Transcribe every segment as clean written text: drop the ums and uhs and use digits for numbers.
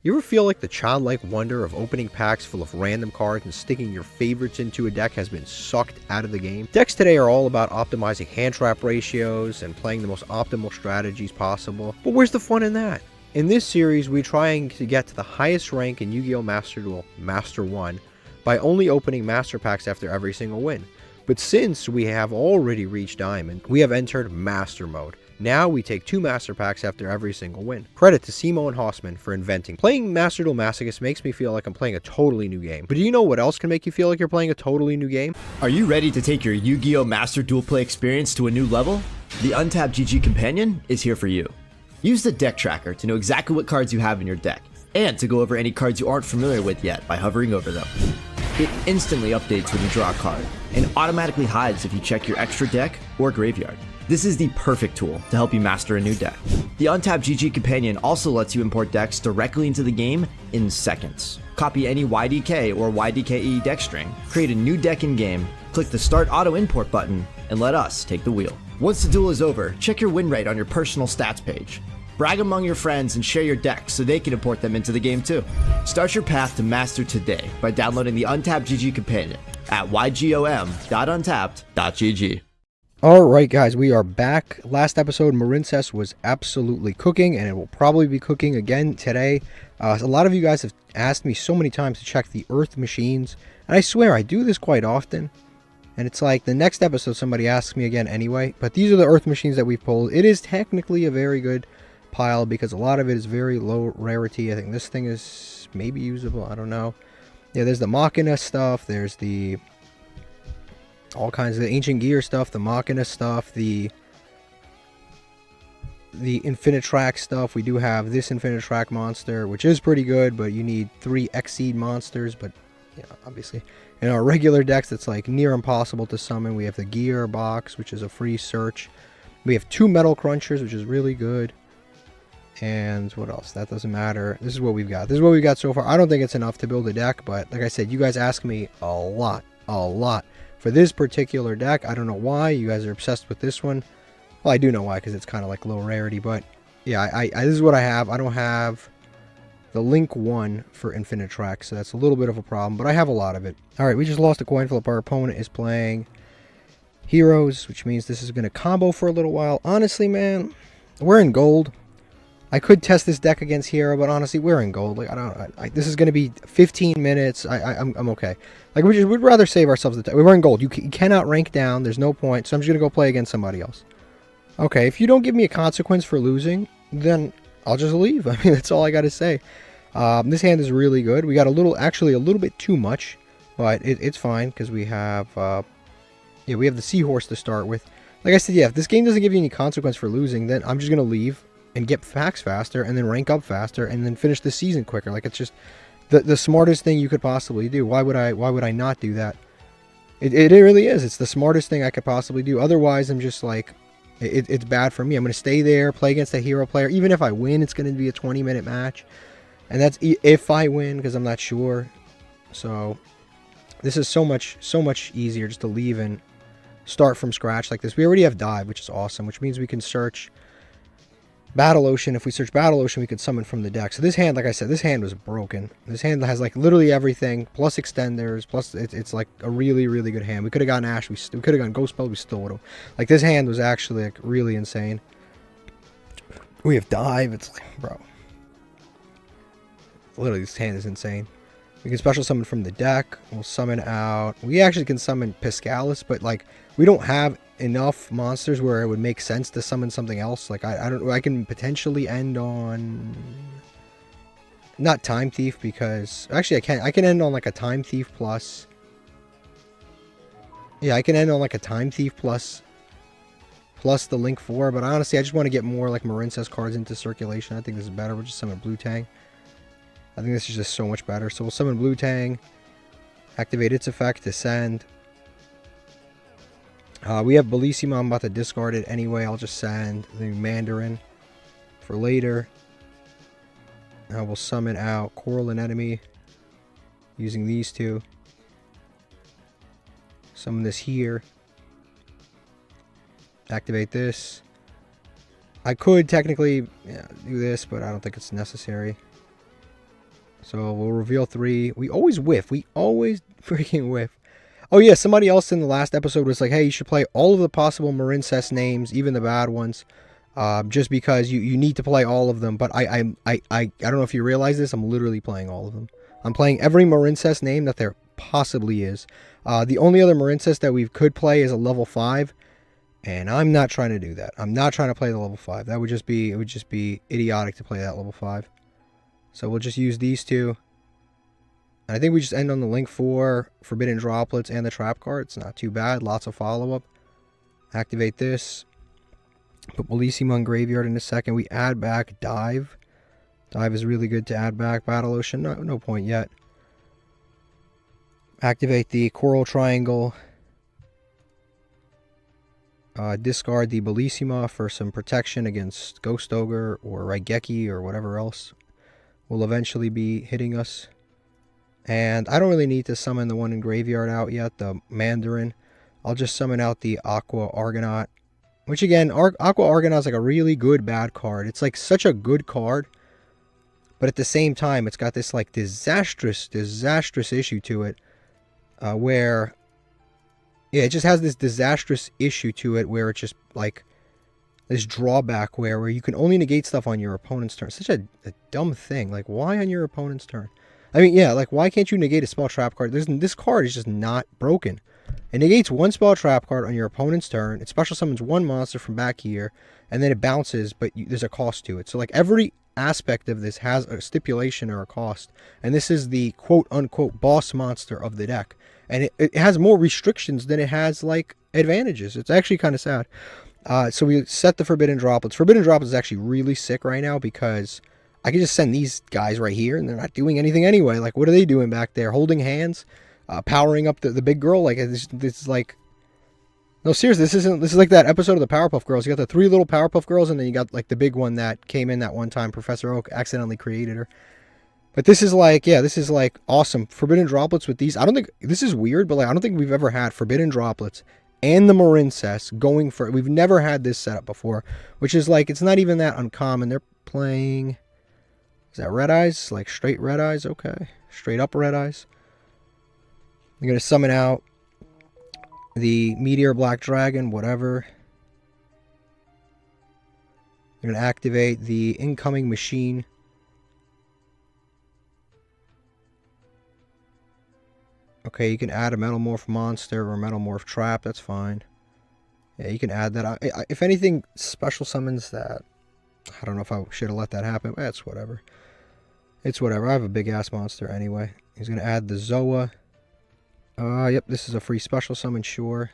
You ever feel like the childlike wonder of opening packs full of random cards and sticking your favorites into a deck has been sucked out of the game? Decks today are all about optimizing hand trap ratios and playing the most optimal strategies possible, but where's the fun in that? In this series, we're trying to get to the highest rank in Yu-Gi-Oh! Master Duel, Master 1, by only opening Master Packs after every single win. But since we have already reached Diamond, we have entered Master Mode. Now we take 2 Master Packs after every single win. Credit to Cimo and Hausman for inventing. Playing Master Duel Masochist makes me feel like I'm playing a totally new game. But do you know what else can make you feel like you're playing a totally new game? Are you ready to take your Yu-Gi-Oh! Master Duel play experience to a new level? The Untapped GG Companion is here for you. Use the deck tracker to know exactly what cards you have in your deck, and to go over any cards you aren't familiar with yet by hovering over them. It instantly updates when you draw a card, and automatically hides if you check your extra deck or graveyard. This is the perfect tool to help you master a new deck. The Untapped GG Companion also lets you import decks directly into the game in seconds. Copy any YDK or YDKE deck string, create a new deck in-game, click the Start Auto Import button, and let us take the wheel. Once the duel is over, check your win rate on your personal stats page. Brag among your friends and share your decks so they can import them into the game too. Start your path to master today by downloading the Untapped GG Companion at ygom.untapped.gg. Alright guys, we are back. Last episode, Marincess was absolutely cooking, and it will probably be cooking again today. A lot of you guys have asked me so many times to check the Earth machines, and I swear I do this quite often. And it's like the next episode somebody asks me again anyway, but these are the Earth machines that we've pulled. It is technically a very good pile because a lot of it is very low rarity. I think this thing is maybe usable, I don't know. Yeah, there's the Machina stuff, there's the all kinds of the ancient gear stuff, the Machina stuff, the Infinitrack stuff. We do have this Infinitrack monster, which is pretty good, but you need 3 Exceed monsters. But yeah, obviously in our regular decks it's like near impossible to summon. We have the gear box, which is a free search. We have 2 metal crunchers, which is really good. And what else? That doesn't matter. This is what we've got. This is what we've got so far. I don't think it's enough to build a deck, but like I said, you guys ask me a lot for this particular deck. I don't know why. You guys are obsessed with this one. Well, I do know why, because it's kind of like low rarity, but yeah, this is what I have. I don't have the Link 1 for Infinitrack, so that's a little bit of a problem, but I have a lot of it. Alright, we just lost a coin flip. Our opponent is playing Heroes, which means this is going to combo for a little while. Honestly, man, we're in gold. I could test this deck against Hero, but honestly, we're in gold. Like this is going to be 15 minutes. I'm okay. Like we'd rather save ourselves the time. We're in gold. You cannot rank down. There's no point. So I'm just going to go play against somebody else. Okay, if you don't give me a consequence for losing, then I'll just leave. I mean, that's all I got to say. This hand is really good. We got actually a little bit too much, but it's fine because we have we have the Seahorse to start with. Like I said, yeah, if this game doesn't give you any consequence for losing, then I'm just going to leave and get packs faster, and then rank up faster, and then finish the season quicker. Like, it's just the smartest thing you could possibly do. Why would I not do that? It really is. It's the smartest thing I could possibly do. Otherwise, I'm just like, it's bad for me. I'm going to stay there, play against a Hero player. Even if I win, it's going to be a 20-minute match. And that's if I win, because I'm not sure. So, this is so much easier just to leave and start from scratch like this. We already have Dive, which is awesome, which means we can search Battle Ocean. If we search Battle Ocean, we could summon from the deck. So this hand, like I said, this hand was broken. This hand has like literally everything, plus extenders, plus it's like a really good hand. We could have gotten Ash, we could have gotten Ghost Spell, we still would have. Like, this hand was actually like really insane. We have Dive. It's like, bro, literally this hand is insane. We can special summon from the deck. We'll summon out. We actually can summon Piscalis, but like we don't have enough monsters where it would make sense to summon something else. Like I can potentially end on not Time Thief, because actually I can end on like a Time Thief plus. Yeah, I can end on like a Time Thief plus the Link 4, but honestly I just want to get more like Marincess cards into circulation. I think this is better. We'll just summon Blue Tang. I think this is just so much better. So we'll summon Blue Tang, activate its effect, descend. We have Bellissimo. I'm about to discard it anyway. I'll just send the Mandarin for later. Now we'll summon out Coral and Enemy using these two. Summon this here. Activate this. I could technically do this, but I don't think it's necessary. So we'll reveal 3. We always whiff. We always freaking whiff. Oh yeah, somebody else in the last episode was like, hey, you should play all of the possible Marincess names, even the bad ones. Just because you need to play all of them. But I don't know if you realize this, I'm literally playing all of them. I'm playing every Marincess name that there possibly is. The only other Marincess that we could play is a level 5. And I'm not trying to do that. I'm not trying to play the level 5. That would just be, it would just be idiotic to play that level 5. So we'll just use these 2. And I think we just end on the link for Forbidden Droplets and the Trap card. It's not too bad. Lots of follow-up. Activate this. Put Bellissimo in Graveyard in a second. We add back Dive. Dive is really good to add back. Battle Ocean, no point yet. Activate the Coral Triangle. Discard the Bellissima for some protection against Ghost Ogre or Raigeki or whatever else will eventually be hitting us. And I don't really need to summon the one in Graveyard out yet, the Mandarin. I'll just summon out the Aqua Argonaut. Which again, Aqua Argonaut is like a really good bad card. It's like such a good card. But at the same time, it's got this like disastrous issue to it. Where... yeah, it just has this disastrous issue to it where it's just like this drawback where you can only negate stuff on your opponent's turn. Such a dumb thing. Like, why on your opponent's turn? I mean, yeah, like, why can't you negate a spell trap card? This card is just not broken. It negates one spell trap card on your opponent's turn. It special summons one monster from back here, and then it bounces, but there's a cost to it. So, like, every aspect of this has a stipulation or a cost. And this is the quote-unquote boss monster of the deck. And it has more restrictions than it has, like, advantages. It's actually kind of sad. So we set the Forbidden Droplets. Forbidden Droplets is actually really sick right now because I can just send these guys right here and they're not doing anything anyway. Like, what are they doing back there? Holding hands? Powering up the big girl? Like, this is like... no, seriously, this is like that episode of the Powerpuff Girls. You got the 3 little Powerpuff Girls and then you got, like, the big one that came in that one time. Professor Oak accidentally created her. But this is like, yeah, this is like awesome. Forbidden Droplets with these. I don't think, this is weird, but like, I don't think we've ever had Forbidden Droplets and the Marincess going for, we've never had this setup before, which is like, it's not even that uncommon. They're playing, is that Red Eyes? Like straight Red Eyes? Okay. Straight up Red Eyes. I'm going to summon out the Meteor Black Dragon, whatever. I'm going to activate the Incoming Machine. Okay, you can add a Metalmorph monster or a Metalmorph trap. That's fine. Yeah, you can add that. If anything, special summons that. I don't know if I should have let that happen. It's whatever. It's whatever. I have a big-ass monster anyway. He's going to add the Zoa. Yep, this is a free special summon, sure.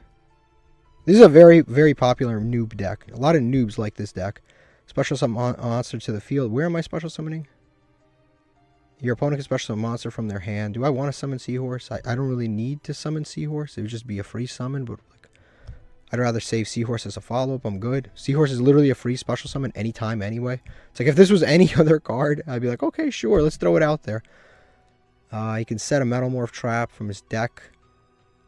This is a very, very popular noob deck. A lot of noobs like this deck. Special summon monster to the field. Where am I special summoning? Your opponent can special summon a monster from their hand. Do I want to summon Seahorse? I don't really need to summon Seahorse. It would just be a free summon, but like, I'd rather save Seahorse as a follow-up. I'm good. Seahorse is literally a free special summon anytime anyway. It's like if this was any other card, I'd be like, okay, sure, let's throw it out there. He can set a Metalmorph trap from his deck.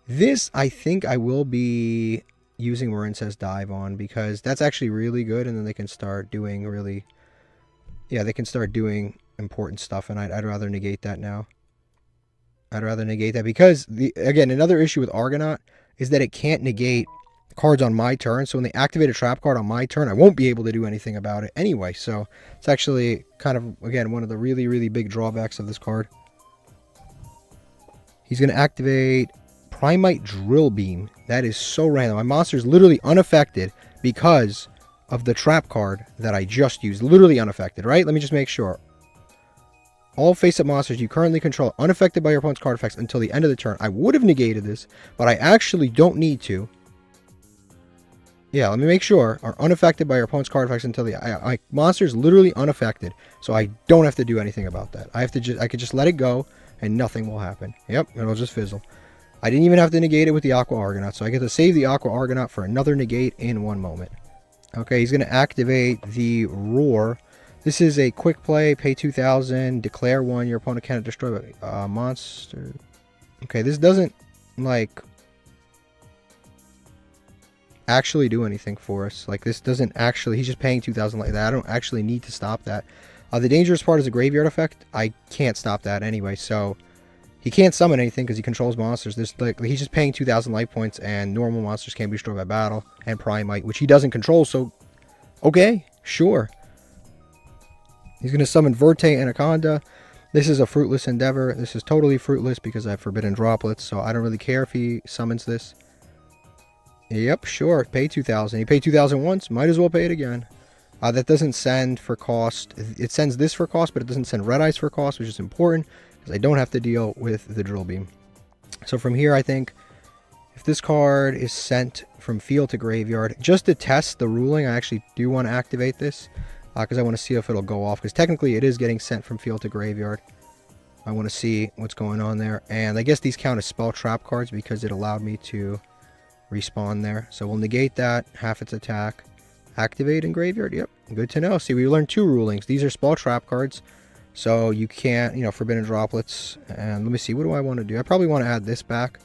This, I think I will be using Marincess Dive on because that's actually really good, and then they can start doing really... yeah, they can start doing important stuff, and I'd rather negate that now. I'd rather negate that because, again, another issue with Argonaut is that it can't negate cards on my turn, so when they activate a trap card on my turn, I won't be able to do anything about it anyway, so it's actually kind of, again, one of the really, really big drawbacks of this card. He's going to activate Primite Drill Beam. That is so random. My monster is literally unaffected because of the trap card that I just used. Literally unaffected, right? Let me just make sure. All face-up monsters you currently control are unaffected by your opponent's card effects until the end of the turn. I would have negated this, but I actually don't need to. Yeah, let me make sure. Are unaffected by your opponent's card effects until the... my monster is literally unaffected, so I don't have to do anything about that. I could just let it go, and nothing will happen. Yep, it'll just fizzle. I didn't even have to negate it with the Aqua Argonaut, so I get to save the Aqua Argonaut for another negate in one moment. Okay, he's going to activate the Roar. This is a quick play, pay 2,000, declare one, your opponent cannot destroy a monster. Okay, this doesn't, like, actually do anything for us. Like, this doesn't actually, he's just paying 2,000 like that. I don't actually need to stop that. The dangerous part is the graveyard effect. I can't stop that anyway, so he can't summon anything because he controls monsters. There's like he's just paying 2,000 life points, and normal monsters can't be destroyed by battle, and Primite, which he doesn't control. So, okay, sure. He's gonna summon Verte Anaconda. This is a fruitless endeavor. This is totally fruitless because I have Forbidden Droplets, so I don't really care if he summons this. Yep, sure. Pay 2,000. He paid 2,000 once. Might as well pay it again. That doesn't send for cost. It sends this for cost, but it doesn't send Red Eyes for cost, which is important because I don't have to deal with the Drill Beam. So from here, I think if this card is sent from field to graveyard, just to test the ruling, I actually do want to activate this because I want to see if it'll go off, because technically it is getting sent from field to graveyard. I want to see what's going on there, and I guess these count as spell trap cards because it allowed me to respawn there. So we'll negate that, half its attack. Activate in graveyard. Yep, good to know. See, we learned 2 rulings. These are spell trap cards, so you can't, Forbidden Droplets. And let me see, what do I want to do? I probably want to add this back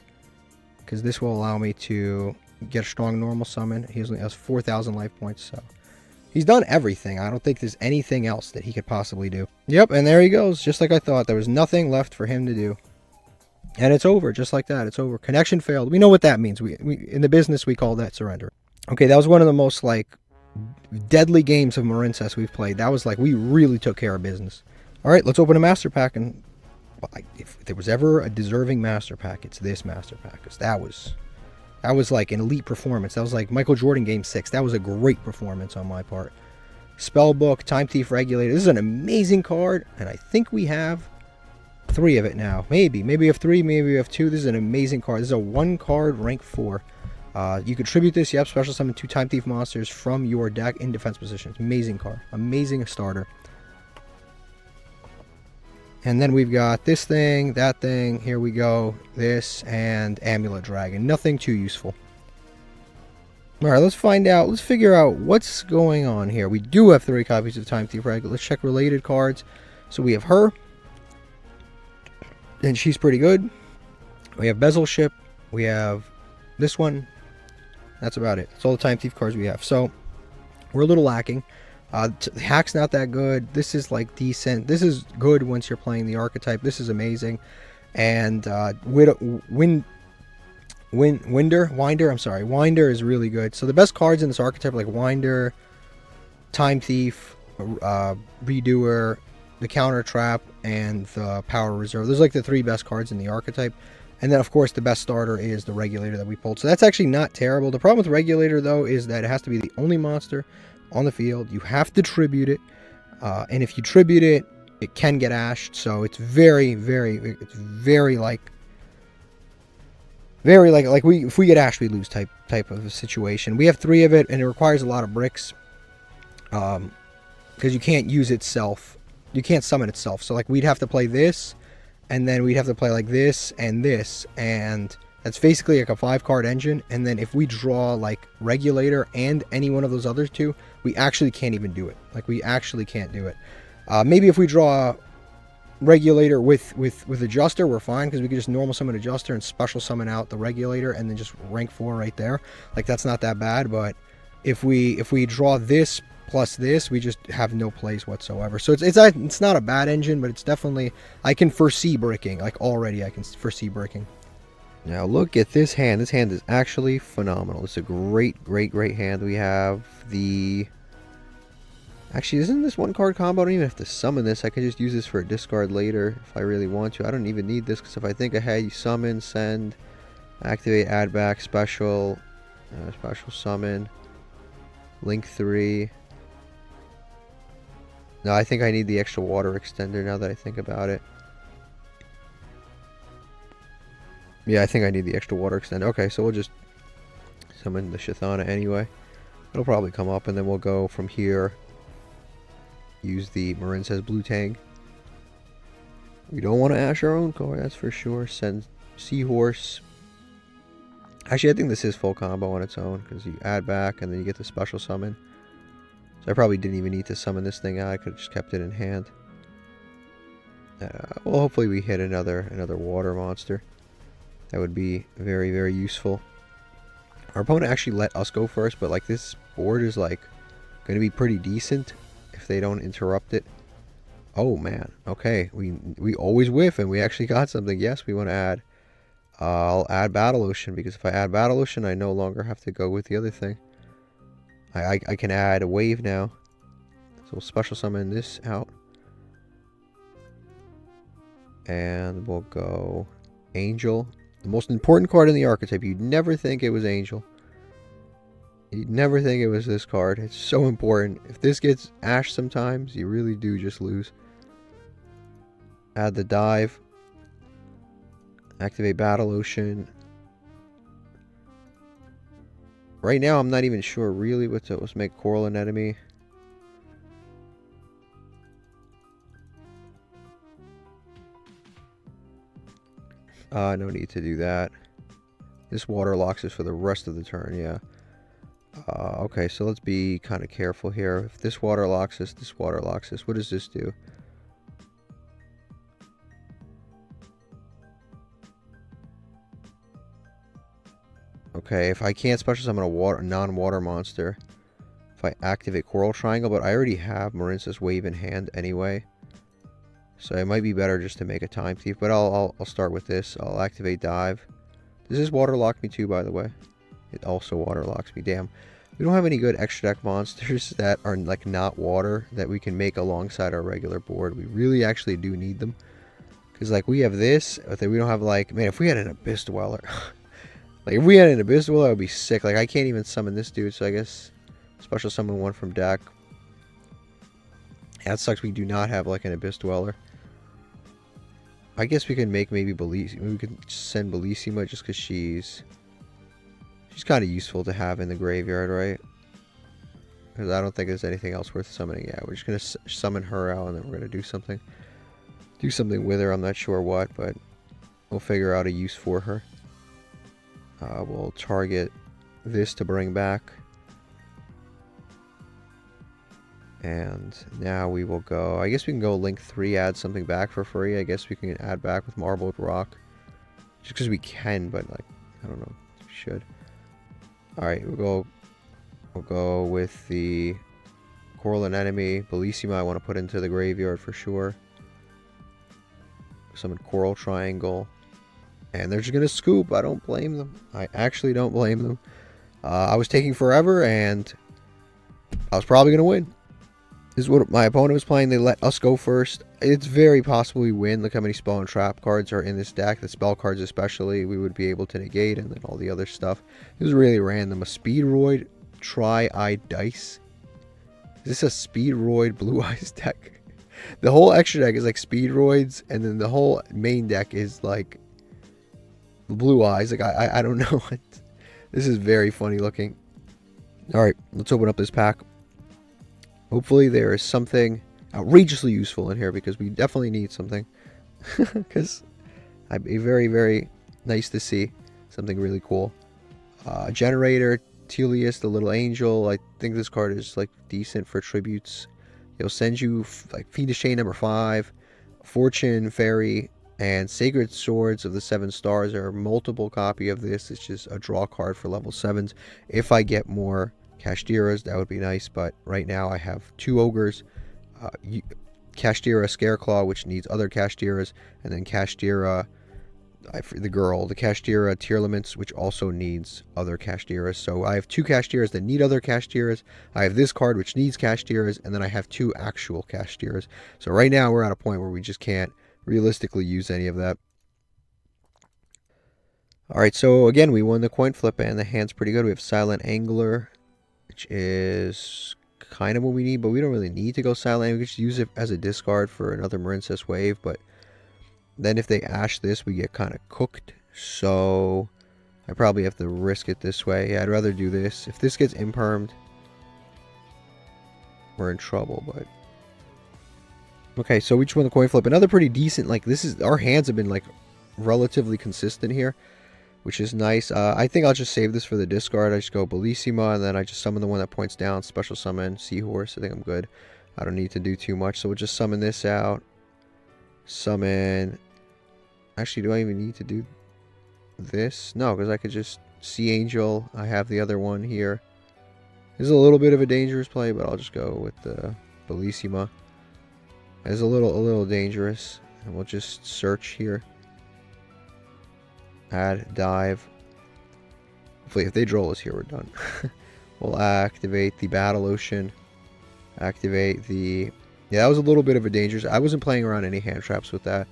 because this will allow me to get a strong normal summon. He only has 4,000 life points, so he's done everything. I don't think there's anything else that he could possibly do. Yep, and there he goes, just like I thought. There was nothing left for him to do. And it's over, just like that. It's over. Connection failed. We know what that means. We in the business, we call that surrender. Okay, that was one of the most, deadly games of Marincess we've played. That was we really took care of business. Alright, let's open a master pack, and if there was ever a deserving master pack, it's this master pack, because that was like an elite performance. That was like Michael Jordan Game 6. That was a great performance on my part. Spellbook, Time Thief Regulator. This is an amazing card, and I think we have 3 of it now. Maybe we have 3, maybe we have 2. This is an amazing card. This is a 1 card rank 4. You contribute this, you have special summon 2 Time Thief monsters from your deck in defense positions. Amazing card. Amazing starter. And then we've got this thing, that thing, here we go, this, and Amulet Dragon. Nothing too useful. Alright, let's find out, let's figure out what's going on here. We do have 3 copies of Time Thief Regulator. Let's check related cards. So we have her, and she's pretty good. We have Bezel Ship, we have this one. That's about it. That's all the Time Thief cards we have. So, we're a little lacking. Hack's not that good. This is decent. This is good once you're playing the archetype. This is amazing. And Winder, Winder is really good. So the best cards in this archetype are like Winder, Time Thief, Redoer, the Counter Trap, and the Power Reserve. Those are the 3 best cards in the archetype. And then, of course, the best starter is the Regulator that we pulled. So that's actually not terrible. The problem with Regulator, though, is that it has to be the only monster on the field. You have to tribute it. And if you tribute it, it can get ashed. So it's very, if we get ashed, we lose type of a situation. We have 3 of it, and it requires a lot of bricks. Because you can't use itself. You can't summon itself. So, we'd have to play this. And then we'd have to play this, and that's basically a 5-card engine. And then if we draw Regulator and any one of those other 2, we actually can't even do it. We actually can't do it. Maybe if we draw Regulator with Adjuster, we're fine, because we could just normal summon Adjuster and special summon out the Regulator and then just rank 4 right there. That's not that bad. But if we draw this plus this, we just have no plays whatsoever. So it's not a bad engine, but it's definitely, I can foresee bricking. Already I can foresee bricking. Now look at this hand. This hand is actually phenomenal. It's a great hand. We have the... Actually, isn't this 1-card combo? I don't even have to summon this. I can just use this for a discard later if I really want to. I don't even need this, because if I think ahead, you summon, send, activate, add back, special summon, link 3. No, I think I need the extra water extender now that I think about it. Yeah, I think I need the extra water extender. Okay, so we'll just summon the Shithana anyway. It'll probably come up, and then we'll go from here. Use the Marincess Blue Tang. We don't want to ash our own card, that's for sure. Send Seahorse. Actually, I think this is full combo on its own, because you add back, and then you get the special summon. So I probably didn't even need to summon this thing out. I could have just kept it in hand. Well, hopefully we hit another water monster. That would be very useful. Our opponent actually let us go first, but this board is going to be pretty decent if they don't interrupt it. Oh man. Okay. We always whiff, and we actually got something. Yes, we want to add. I'll add Battle Ocean, because if I add Battle Ocean, I no longer have to go with the other thing. I can add a wave now. So we'll special summon this out. And we'll go Angel. The most important card in the archetype. You'd never think it was Angel. You'd never think it was this card. It's so important. If this gets Ash sometimes, you really do just lose. Add the dive. Activate Battle Ocean. Right now, I'm not even sure really what to let's make Coral an enemy. No need to do that. This water locks us for the rest of the turn, yeah. Okay, so let's be kind of careful here. If this water locks us, this water locks us. What does this do? Okay, if I can't special summon a non-water monster, if I activate Coral Triangle, but I already have Marincess Wave in hand anyway. So it might be better just to make a Time Thief, but I'll start with this. I'll activate Dive. Does this water lock me too, by the way? It also water locks me. Damn. We don't have any good extra deck monsters that are like not water that we can make alongside our regular board. We really actually do need them. Because like we have this, but then we don't have like, man, if we had an Abyss Dweller. Like if we had an Abyss Dweller, I would be sick. Like I can't even summon this dude, so I guess special summon one from deck. That sucks, we do not have like an Abyss Dweller. I guess we can make maybe Bellissima. We could send Bellissima just because she's kind of useful to have in the graveyard, right? Because I don't think there's anything else worth summoning. Yeah, we're just going to summon her out, and then we're going to do something. Do something with her. I'm not sure what, but we'll figure out a use for her. We'll target this to bring back. And now we will go, I guess we can go link 3, add something back for free. I guess we can add back with Marbled Rock. Just because we can, but like, I don't know, we should. Alright, we'll go with the Coral Anemone. Bellissima I want to put into the graveyard for sure. Summon Coral Triangle. And they're just going to scoop. I don't blame them. I actually don't blame them. I was taking forever, and I was probably going to win. This is what my opponent was playing. They let us go first. It's very possible we win. Look how many spell and trap cards are in this deck. The spell cards especially, we would be able to negate, and then all the other stuff. It was really random. A Speedroid Tri-Eyed Dice. Is this a Speedroid Blue Eyes deck? The whole extra deck is like Speedroids, and then the whole main deck is like Blue Eyes. Like I don't know. This is very funny looking. Alright, let's open up this pack. Hopefully there is something outrageously useful in here, because we definitely need something. Because I'd be very, very nice to see something really cool. Generator, Telius, the Little Angel. I think this card is like decent for tributes. It'll send you like Fiendish Chain number 5, Fortune, Fairy, and Sacred Swords of the 7 Stars are a multiple copy of this. It's just a draw card for level 7s. If I get more Kashtiras, that would be nice, but right now I have 2 Ogres, Kashtira Scareclaw, which needs other Kashtiras, and then Kashtira, the Kashtira Tearlaments, which also needs other Kashtiras. So I have 2 Kashtiras that need other Kashtiras. I have this card which needs Kashtiras, and then I have 2 actual Kashtiras. So right now we're at a point where we just can't realistically use any of that. Alright, so again, we won the coin flip, and the hand's pretty good. We have Silent Angler, which is kind of what we need, but we don't really need to go Silent. We can just use it as a discard for another Marincess Wave, but then if they ash this, we get kind of cooked. So I probably have to risk it this way. Yeah, I'd rather do this. If this gets impermed, we're in trouble, but okay, so we just won the coin flip. Another pretty decent, like this is, our hands have been like relatively consistent here, which is nice. I think I'll just save this for the discard. I just go Bellissima, and then I just summon the one that points down. Special summon Seahorse. I think I'm good. I don't need to do too much, so we'll just summon this out. Summon. Actually, do I even need to do this? No, because I could just Sea Angel. I have the other one here. This is a little bit of a dangerous play, but I'll just go with the Bellissima. It's a little dangerous. And we'll just search here. Add dive. Hopefully if they droll us here, we're done. We'll activate the Battle Ocean. Activate the... Yeah, that was a little bit of a dangerous... I wasn't playing around any hand traps with that.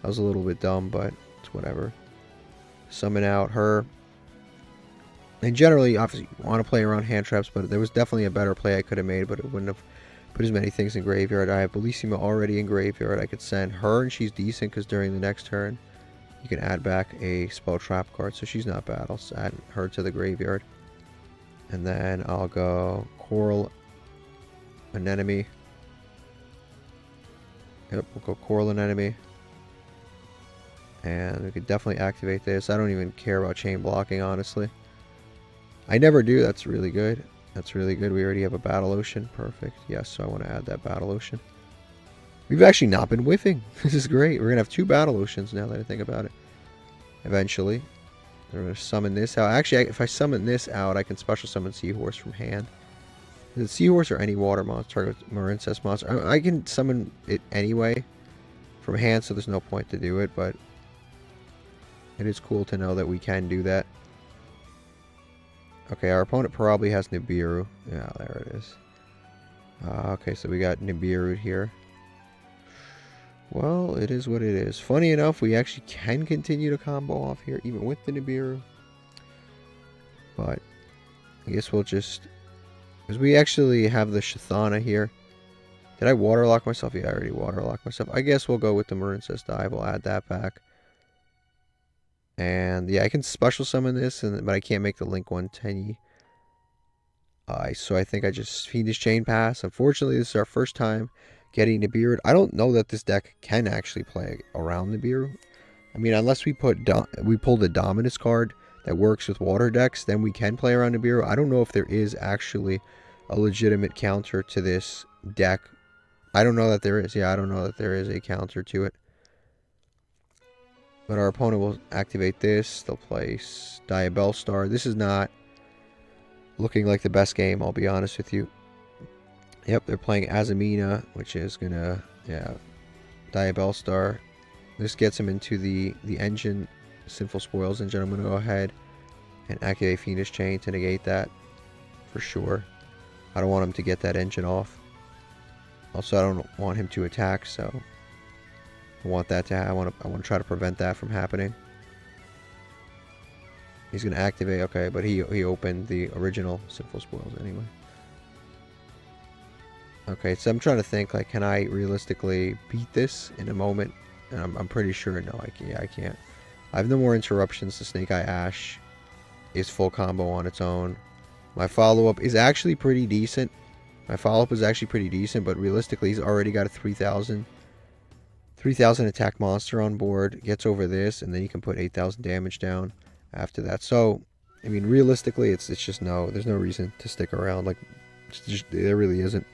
That was a little bit dumb, but it's whatever. Summon out her. And generally, obviously, you want to play around hand traps, but there was definitely a better play I could have made, but it wouldn't have put as many things in graveyard. I have Bellissima already in graveyard. I could send her, and she's decent, because during the next turn, you can add back a spell trap card, so she's not bad. I'll add her to the graveyard. And then I'll go Coral Anemone. Yep, we'll go Coral Anemone. And we could definitely activate this. I don't even care about chain blocking, honestly. I never do. That's really good. That's really good. We already have a Battle Ocean. Perfect. Yes, so I want to add that Battle Ocean. We've actually not been whiffing. This is great. We're going to have 2 Battle Oceans now that I think about it. Eventually. We're going to summon this out. Actually, if I summon this out, I can special summon Seahorse from hand. Is it Seahorse or any water monster? Target Marincess monster. I can summon it anyway from hand, so there's no point to do it, but it is cool to know that we can do that. Okay, our opponent probably has Nibiru. Yeah, there it is. Okay, so we got Nibiru here. Well, it is what it is. Funny enough, we actually can continue to combo off here, even with the Nibiru. But I guess we'll just... Because we actually have the Shathana here. Did I waterlock myself? Yeah, I already waterlocked myself. I guess we'll go with the Marincess dive. We'll add that back. And yeah, I can special summon this, but I can't make the Link 110. So I think I just Fiendish Chain Pass. Unfortunately, this is our first time getting Nibiru. I don't know that this deck can actually play around Nibiru. I mean, unless we pull the Dominus card that works with water decks, then we can play around Nibiru. I don't know if there is actually a legitimate counter to this deck. I don't know that there is. Yeah, I don't know that there is a counter to it. But our opponent will activate this. They'll place Diabellstar. This is not looking like the best game, I'll be honest with you. Yep, they're playing Azamina, which is gonna, yeah, Diabellstar. This gets him into the engine, Sinful Spoils engine. I'm gonna go ahead and activate Fiendish Chain to negate that for sure. I don't want him to get that engine off. Also, I don't want him to attack, so I want that to. I want to try to prevent that from happening. He's gonna activate, okay, but he opened the original Sinful Spoils anyway. Okay, so I'm trying to think, like, can I realistically beat this in a moment? And I'm pretty sure, no, I can't. I have no more interruptions. The Snake Eye Ash is full combo on its own. My follow-up is actually pretty decent. My follow-up is actually pretty decent, but realistically, he's already got a 3,000 attack monster on board. Gets over this, and then you can put 8,000 damage down after that. So, I mean, realistically, it's just no. There's no reason to stick around. Like, there really isn't.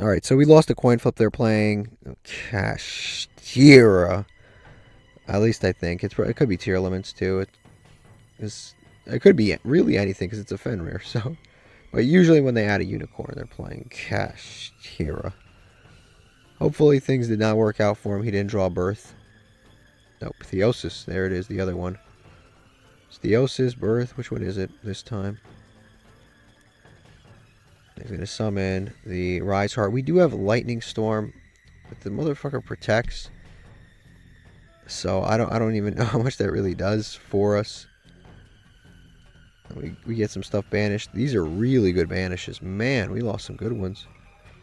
Alright, so we lost a coin flip. They're playing Kashtira. At least I think. It could be tier limits too. It could be really anything because it's a Fenrir. So, but usually when they add a unicorn, they're playing Kashtira. Hopefully things did not work out for him. He didn't draw Birth. Nope, Theosis. There it is, the other one. It's Theosis, Birth. Which one is it this time? He's going to summon the Rise Heart. We do have Lightning Storm, but the motherfucker protects. So I don't even know how much that really does for us. We get some stuff banished. These are really good banishes. Man, we lost some good ones.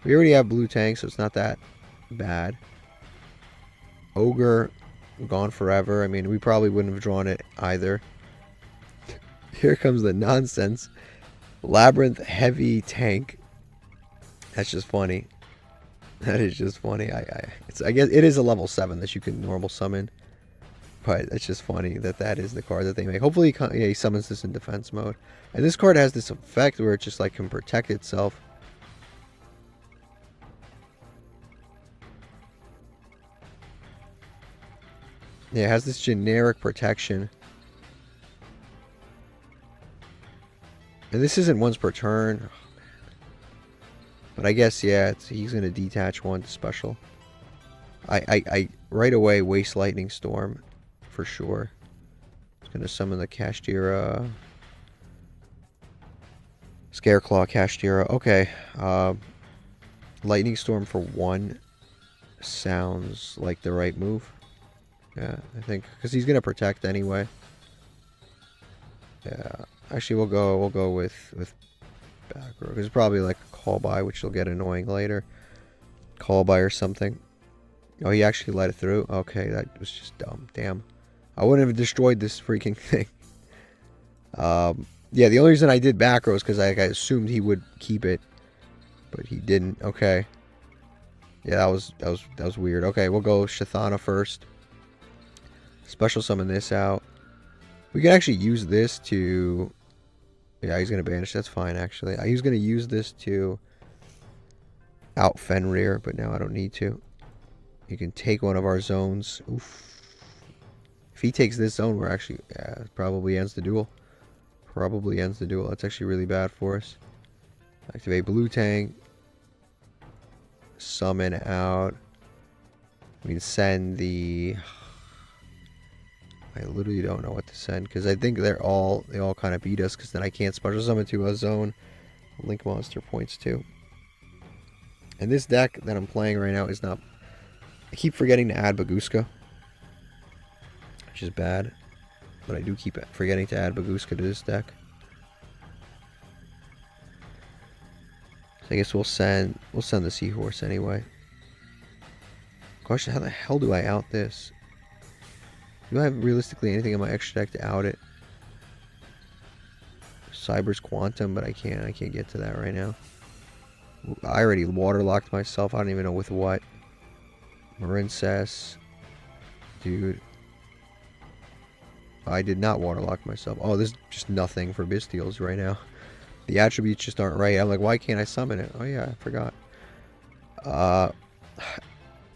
We already have blue tank, so it's not that bad. Ogre, gone forever. I mean, we probably wouldn't have drawn it either. Here comes the nonsense. Labyrinth Heavy Tank. That's just funny. That is just funny. I guess it is a level 7 that you can normal summon. But it's just funny that is the card that they make. Hopefully he summons this in defense mode. And this card has this effect where it just like can protect itself. Yeah, it has this generic protection. And this isn't once per turn. But I guess, yeah, he's going to detach one to special. I right away waste Lightning Storm for sure. It's going to summon the Kashtira. Scareclaw, Kashtira. Okay. Lightning Storm for 1 sounds like the right move. Yeah, I think. Because he's going to protect anyway. Yeah. Actually, we'll go with back row. Because it's probably like a call by, which will get annoying later. Call by or something. Oh, he actually let it through? Okay, that was just dumb. Damn. I wouldn't have destroyed this freaking thing. Yeah, the only reason I did back row is because I assumed he would keep it. But he didn't. Okay. Yeah, that was weird. Okay, we'll go Shathana first. Special summon this out. We can actually use this to... Yeah, he's going to banish. That's fine, actually. He was going to use this to out Fenrir, but now I don't need to. You can take one of our zones. Oof. If he takes this zone, we're actually... Yeah, it probably ends the duel. Probably ends the duel. That's actually really bad for us. Activate Blue Tank. Summon out. We can send the... I literally don't know what to send because I think they all kind of beat us because then I can't special summon to a zone. Link monster points too. And this deck that I'm playing right now is not... I keep forgetting to add Baguska, which is bad, but I do keep forgetting to add Baguska to this deck. So I guess we'll send the Seahorse anyway. Question: how the hell do I out this? Do I have realistically anything in my extra deck to out it? Cyber's Quantum, but I can't get to that right now. I already waterlocked myself. I don't even know with what. Marincess. Dude. I did not waterlock myself. Oh, this is just nothing for Bystials right now. The attributes just aren't right. I'm like, why can't I summon it? Oh yeah, I forgot.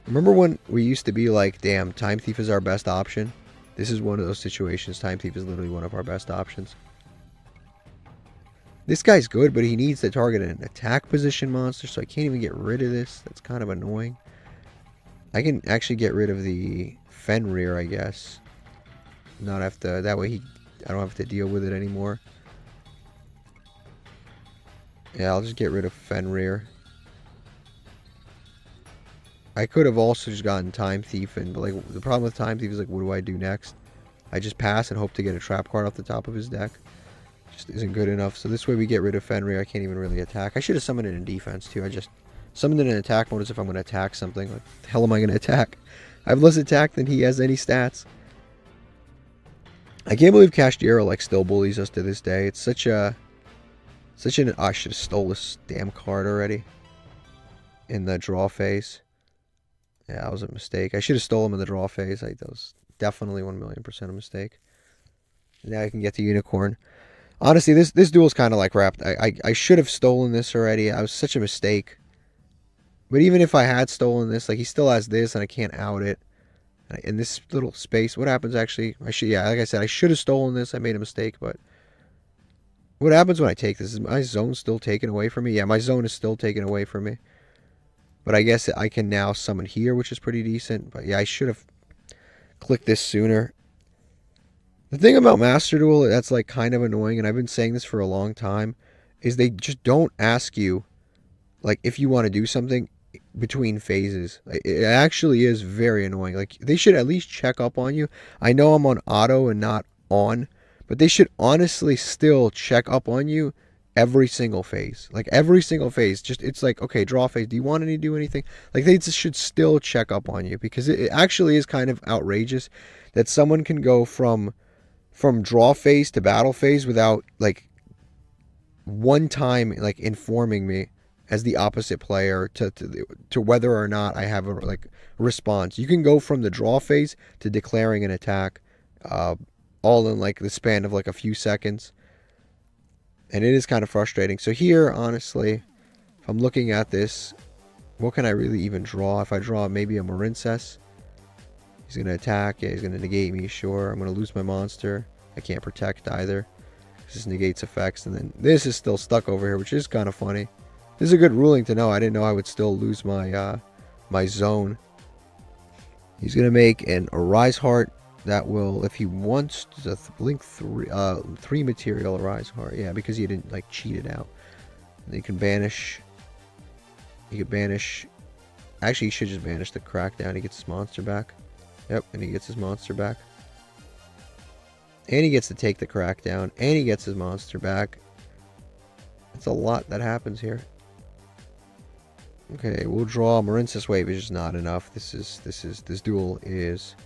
Remember when we used to be like, damn, Time Thief is our best option? This is one of those situations. Time Thief is literally one of our best options. This guy's good, but he needs to target an attack position monster, so I can't even get rid of this. That's kind of annoying. I can actually get rid of the Fenrir, I guess. Not have to... That way I don't have to deal with it anymore. Yeah, I'll just get rid of Fenrir. I could have also just gotten Time Thief, but like the problem with Time Thief is like, what do I do next? I just pass and hope to get a trap card off the top of his deck. Just isn't good enough. So this way we get rid of Fenrir. I can't even really attack. I should have summoned it in defense too. I just summoned it in attack mode as if I'm going to attack something. Like, the hell am I going to attack? I have less attack than he has any stats. I can't believe Kashtira like still bullies us to this day. It's such an... I should have stole this damn card already. In the draw phase. Yeah, that was a mistake. I should have stolen him in the draw phase. That was definitely 1,000,000% a mistake. Now I can get the Unicorn. Honestly, this duel is kind of like wrapped. I should have stolen this already. I was such a mistake. But even if I had stolen this, like he still has this and I can't out it. In this little space, what happens actually? Yeah, like I said, I should have stolen this. I made a mistake, but what happens when I take this? Is my zone still taken away from me? Yeah, my zone is still taken away from me. But I guess I can now summon here, which is pretty decent. But yeah, I should have clicked this sooner. The thing about Master Duel that's like kind of annoying, and I've been saying this for a long time, is they just don't ask you, like, if you want to do something between phases. It actually is very annoying. Like, they should at least check up on you. I know I'm on auto and not on, but they should honestly still check up on you every single phase. Like, every single phase. Just, it's like, okay, draw phase. Do you want to do anything? Like, they just should still check up on you, because it actually is kind of outrageous that someone can go from draw phase to battle phase without, like, one time, like, informing me as the opposite player to whether or not I have a, like, response. You can go from the draw phase to declaring an attack, all in, like, the span of, like, a few seconds. And it is kind of frustrating. So here, honestly, if I'm looking at this, what can I really even draw? If I draw maybe a Marincess, he's going to attack. Yeah, he's going to negate me, sure. I'm going to lose my monster. I can't protect either. This negates effects. And then this is still stuck over here, which is kind of funny. This is a good ruling to know. I didn't know I would still lose my my zone. He's gonna make an Arise Heart that will, if he wants to blink 3 material Arise Heart. Yeah, because he didn't like cheat it out. And he can banish. He could banish. Actually, he should just banish the Crackdown. He gets his monster back. Yep, and he gets his monster back. And he gets to take the Crackdown. And he gets his monster back. It's a lot that happens here. Okay, we'll draw. Marincess Wave is just not enough. This duel is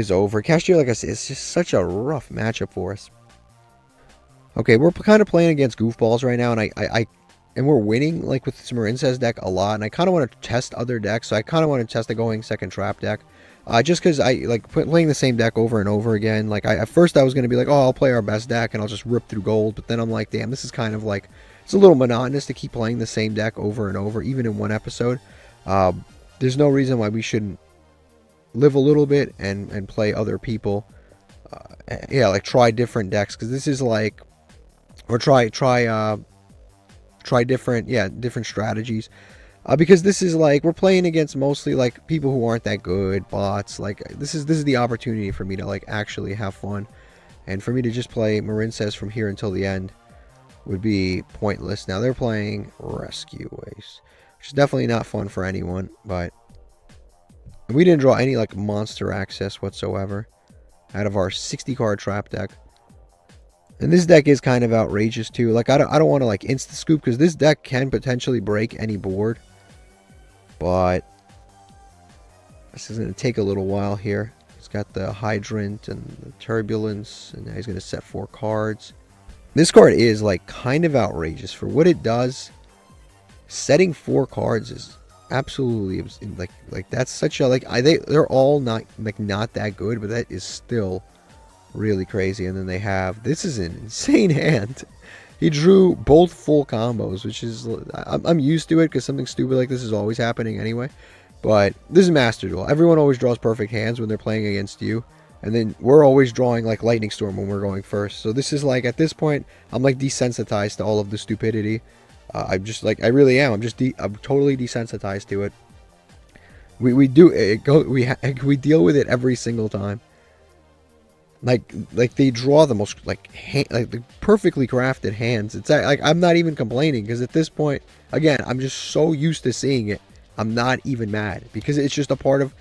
over. Kashtira, like I said, it's just such a rough matchup for us. Okay, we're kind of playing against goofballs right now, and we're winning like with this Marincess deck a lot. And I kind of want to test other decks, so I kind of want to test the Going Second Trap deck, just because I like playing the same deck over and over again. Like at first I was going to be like, oh, I'll play our best deck and I'll just rip through gold, but then I'm like, damn, this is kind of like, it's a little monotonous to keep playing the same deck over and over, even in one episode. There's no reason why we shouldn't live a little bit and play other people. Yeah, like try different decks, because this is like, or try different strategies. Because this is like, we're playing against mostly like people who aren't that good, bots. Like this is the opportunity for me to like actually have fun, and for me to just play Marincess from here until the end would be pointless. Now they're playing Rescue Waste, which is definitely not fun for anyone, but we didn't draw any like monster access whatsoever out of our 60 card trap deck. And this deck is kind of outrageous too. Like I don't want to like insta scoop, because this deck can potentially break any board, but this is going to take a little while here. He's got the Hydrant and the Turbulence, and now he's going to set 4 cards. This card is like kind of outrageous for what it does. Setting 4 cards is absolutely like that's such a like they're all not that good, but that is still really crazy. And then they have, this is an insane hand. He drew both full combos, which is, I'm used to it because something stupid like this is always happening anyway. But this is Master Duel. Everyone always draws perfect hands when they're playing against you. And then we're always drawing like Lightning Storm when we're going first. So this is like, at this point, I'm like desensitized to all of the stupidity. I'm just like, I really am. I'm totally desensitized to it. We deal with it every single time. Like they draw the most like the perfectly crafted hands. It's like I'm not even complaining, because at this point, again, I'm just so used to seeing it. I'm not even mad, because it's just a part of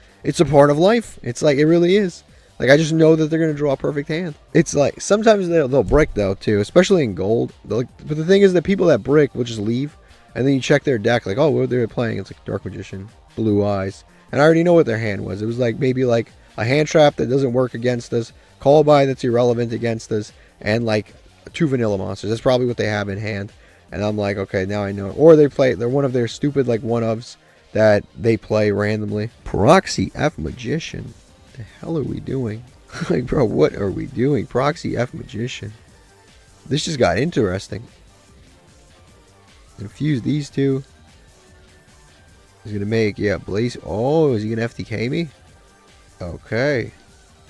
life. It's like, it really is. Like, I just know that they're going to draw a perfect hand. It's like, sometimes they'll brick, though, too. Especially in gold. But the thing is that people that brick will just leave. And then you check their deck, like, oh, what they're playing. It's like Dark Magician, Blue Eyes. And I already know what their hand was. It was like, maybe like a hand trap that doesn't work against us. Call by that's irrelevant against us. And like 2 vanilla monsters. That's probably what they have in hand. And I'm like, okay, now I know. Or they're one of their stupid, like, one-ofs that they play randomly. Proxy F Magician. The hell are we doing? Like, bro, what are we doing? Proxy F Magician. This just got interesting. Infuse these two. He's gonna make, yeah, Blaze. Oh, is he gonna FTK me? Okay.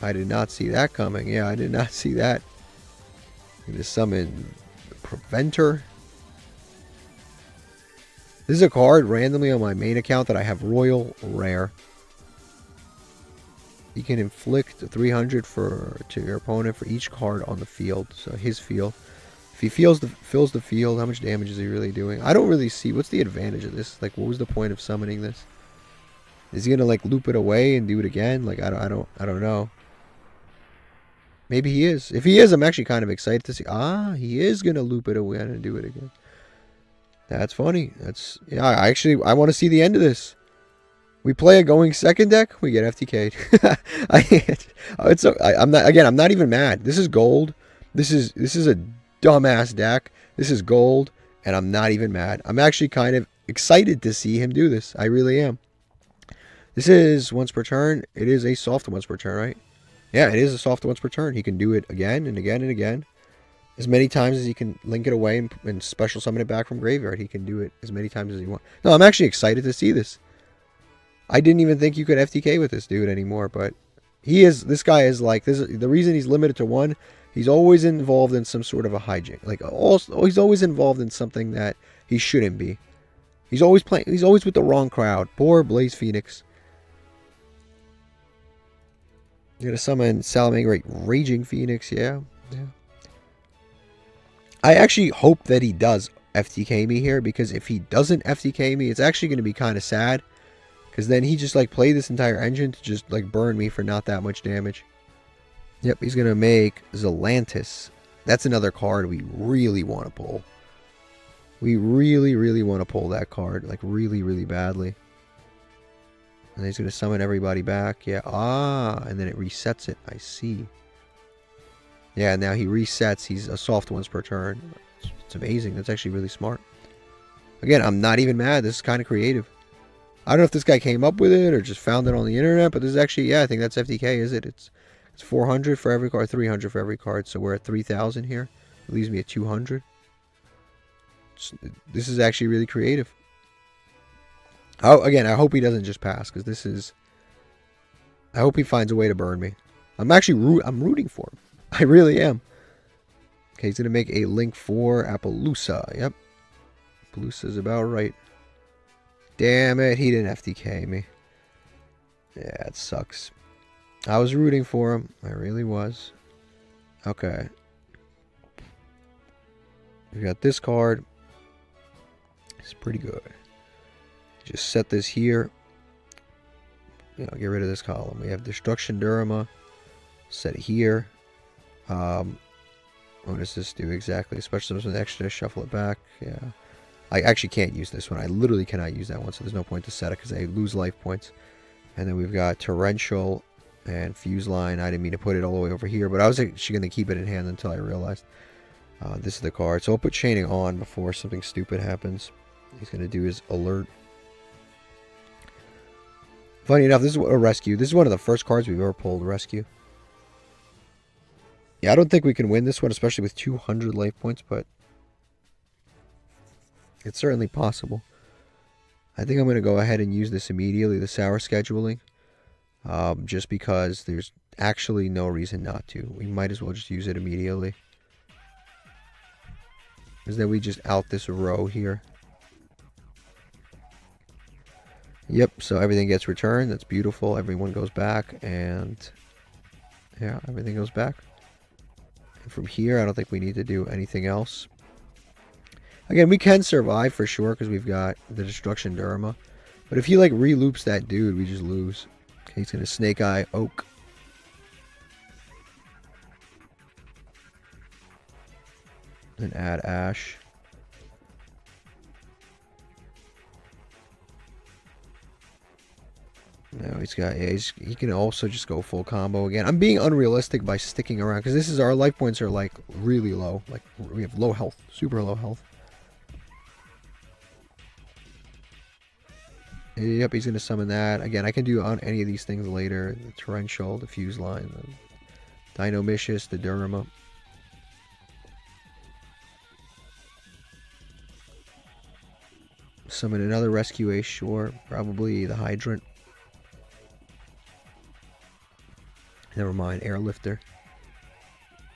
I did not see that coming. Yeah, I did not see that. I'm gonna summon Preventer. This is a card randomly on my main account that I have Royal Rare. You can inflict 300 to your opponent for each card on the field. So his field. If he fills the field, how much damage is he really doing? I don't really see. What's the advantage of this? Like, what was the point of summoning this? Is he gonna like loop it away and do it again? Like, I don't know. Maybe he is. If he is, I'm actually kind of excited to see. Ah, he is gonna loop it away and do it again. That's funny. That's, yeah. I want to see the end of this. We play a going second deck, we get FTK'd. I'm not even mad. This is gold. This is a dumbass deck. This is gold, and I'm not even mad. I'm actually kind of excited to see him do this. I really am. This is once per turn. It is a soft once per turn, right? Yeah, it is a soft once per turn. He can do it again and again and again. As many times as he can link it away and special summon it back from graveyard. He can do it as many times as he wants. No, I'm actually excited to see this. I didn't even think you could FTK with this dude anymore, but he is. This guy is like this. The reason he's limited to 1, he's always involved in some sort of a hijink. Like, he's always involved in something that he shouldn't be. He's always playing. He's always with the wrong crowd. Poor Blaze Phoenix. You're gonna summon Salamangreat Raging Phoenix. Yeah. I actually hope that he does FTK me here, because if he doesn't FTK me, it's actually gonna be kind of sad. Because then he just like played this entire engine to just like burn me for not that much damage. Yep, he's gonna make Zelantis. That's another card we really want to pull. We really, really want to pull that card. Like, really, really badly. And he's going to summon everybody back. Yeah, and then it resets it. I see. Yeah, now he resets. He's a soft once per turn. It's amazing. That's actually really smart. Again, I'm not even mad. This is kind of creative. I don't know if this guy came up with it or just found it on the internet, but this is actually, yeah, I think that's FTK, is it? It's 400 for every card, 300 for every card. So we're at 3,000 here. It leaves me at 200. This is actually really creative. Oh, again, I hope he doesn't just pass, because this is... I hope he finds a way to burn me. I'm actually I'm rooting for him. I really am. Okay, he's going to make a link for Appaloosa. Yep. Appaloosa's about right. Damn it, he didn't FTK me. Yeah, it sucks. I was rooting for him. I really was. Okay. We got this card. It's pretty good. Just set this here. You know, get rid of this column. We have Destruction Durama. Set it here. What does this do exactly? Especially with extra, shuffle it back. Yeah. I actually can't use this one. I literally cannot use that one, so there's no point to set it because I lose life points. And then we've got Torrential and Fuse Line. I didn't mean to put it all the way over here, but I was actually going to keep it in hand until I realized. This is the card. So I'll put Chaining on before something stupid happens. He's going to do his Alert. Funny enough, this is a Rescue. This is one of the first cards we've ever pulled, Rescue. Yeah, I don't think we can win this one, especially with 200 life points, but it's certainly possible. I think I'm going to go ahead and use this immediately, the Sour Scheduling, just because there's actually no reason not to. We might as well just use it immediately. Because then we just out this row here. Yep, so everything gets returned. That's beautiful. Everyone goes back, and yeah, everything goes back. And from here, I don't think we need to do anything else. Again, we can survive for sure because we've got the Destruction Durama. But if he like re-loops that dude, we just lose. Okay, he's going to Snake Eye Oak. And add Ash. No, he's got, yeah, he can also just go full combo again. I'm being unrealistic by sticking around because this is, our life points are like really low. Like we have low health, super low health. Yep, he's going to summon that. Again, I can do on any of these things later. The Torrential, the Fuse Line, the Dinomicious, the Durama. Summon another Rescue Ace, sure. Probably the Hydrant. Never mind, Airlifter.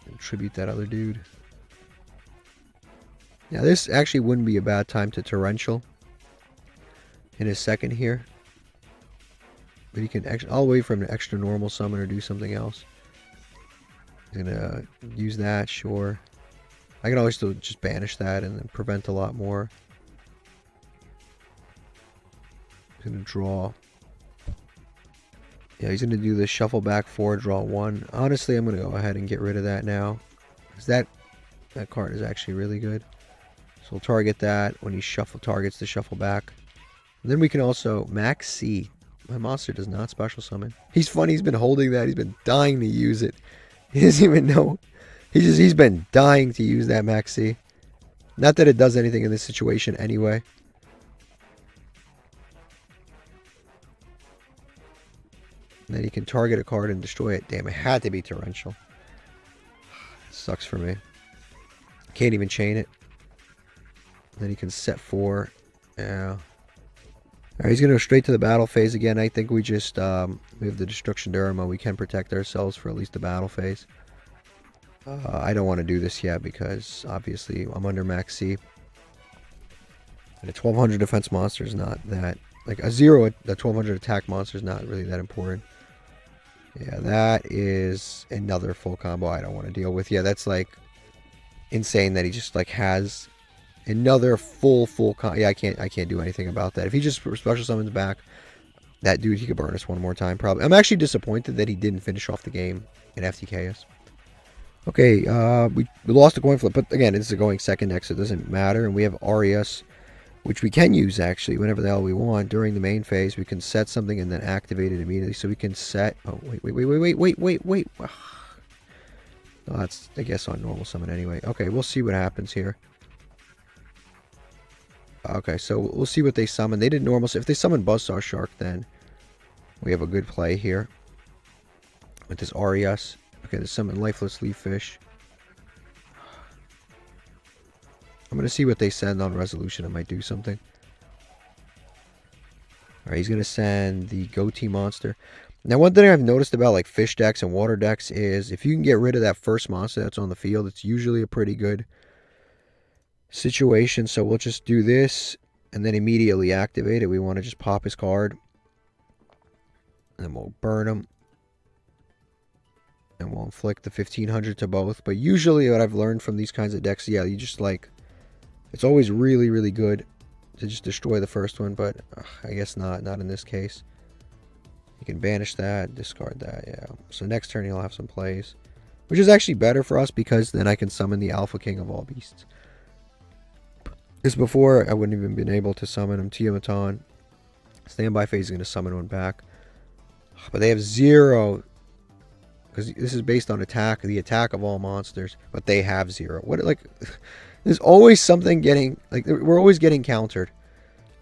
And tribute that other dude. Now this actually wouldn't be a bad time to Torrential in his second here. But he can actually, I'll wait for him to extra normal summon or do something else. He's gonna use that, sure. I can always still just banish that and then prevent a lot more. He's gonna draw. Yeah, he's gonna do the shuffle back 4, draw 1. Honestly, I'm gonna go ahead and get rid of that now. Because that card is actually really good. So we'll target that when he targets the shuffle back. And then we can also Max C. My monster does not special summon. He's funny, he's been holding that, he's been dying to use it. He doesn't even know. He's been dying to use that Max C. Not that it does anything in this situation anyway. And then he can target a card and destroy it. Damn, it had to be Torrential. Sucks for me. Can't even chain it. Then he can set 4. Yeah. Alright, he's going to go straight to the battle phase again. I think we just, we have the Destruction Durama. We can protect ourselves for at least the battle phase. I don't want to do this yet because, obviously, I'm under Max C. And a 1200 defense monster is not that... Like, a 1200 attack monster is not really that important. Yeah, that is another full combo I don't want to deal with. Yeah, that's, like, insane that he just, like, has another full combo. Yeah, I can't do anything about that. If he just special summons back, that dude, he could burn us one more time, probably. I'm actually disappointed that he didn't finish off the game and FTK us. Okay, we lost the coin flip, but again, it's a going second deck, so it doesn't matter. And we have Arias, which we can use, actually, whenever the hell we want. During the main phase, we can set something and then activate it immediately. So we can set... Oh, wait. Oh, that's, I guess, on normal summon anyway. Okay, we'll see what happens here. Okay, so we'll see what they summon. They did normal... If they summon Buzzsaw Shark, then we have a good play here. With this Arias. Okay, they summon Lifeless Leaf Fish. I'm going to see what they send on resolution. I might do something. Alright, he's going to send the Ghoti monster. Now, one thing I've noticed about like fish decks and water decks is if you can get rid of that first monster that's on the field, it's usually a pretty good situation. So we'll just do this and then immediately activate it. We want to just pop his card. And then we'll burn him. And we'll inflict the 1500 to both. But usually what I've learned from these kinds of decks, yeah, you just like... It's always really, really good to just destroy the first one, but I guess not in this case. You can banish that, discard that, yeah. So next turn he'll have some plays, which is actually better for us because then I can summon the Alpha King of all beasts. Because before, I wouldn't even been able to summon him. Tiamat. Standby phase is going to summon one back. But they have 0... Because this is based on attack, the attack of all monsters, but they have 0. What, like... There's always something getting... Like, we're always getting countered.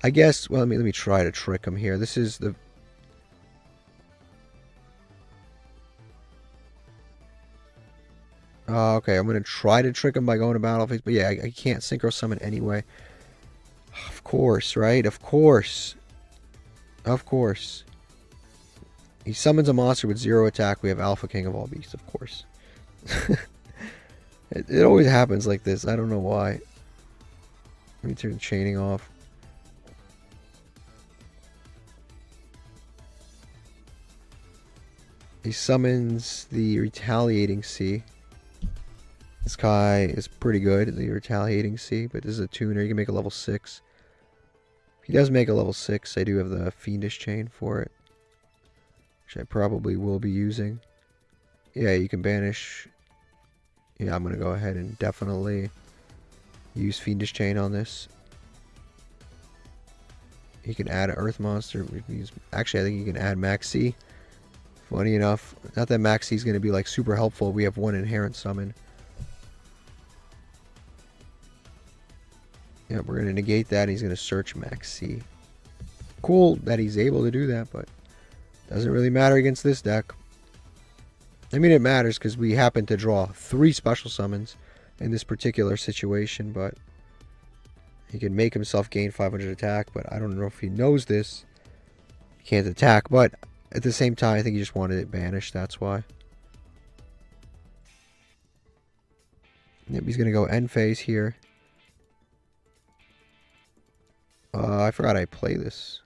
I guess... Well, let me try to trick him here. This is the... Okay, I'm going to try to trick him by going to battle phase. But yeah, I can't synchro summon anyway. Of course, right? Of course. Of course. He summons a monster with 0 attack. We have Alpha King of all beasts, of course. It always happens like this. I don't know why. Let me turn chaining off. He summons the Retaliating Sea. This guy is pretty good, the Retaliating Sea, but this is a tuner. You can make a level 6. If he does make a level 6, I do have the Fiendish Chain for it, which I probably will be using. Yeah, you can banish... Yeah, I'm going to go ahead and definitely use Fiendish Chain on this. You can add an Earth Monster. Actually, I think you can add Max C. Funny enough. Not that Max C is going to be like super helpful. We have one inherent summon. Yeah, we're going to negate that. He's going to search Max C. Cool that he's able to do that, but doesn't really matter against this deck. I mean, it matters because we happen to draw 3 special summons in this particular situation, but he can make himself gain 500 attack, but I don't know if he knows this. He can't attack, but at the same time, I think he just wanted it banished, that's why. Yep, he's going to go end phase here. I forgot I play this.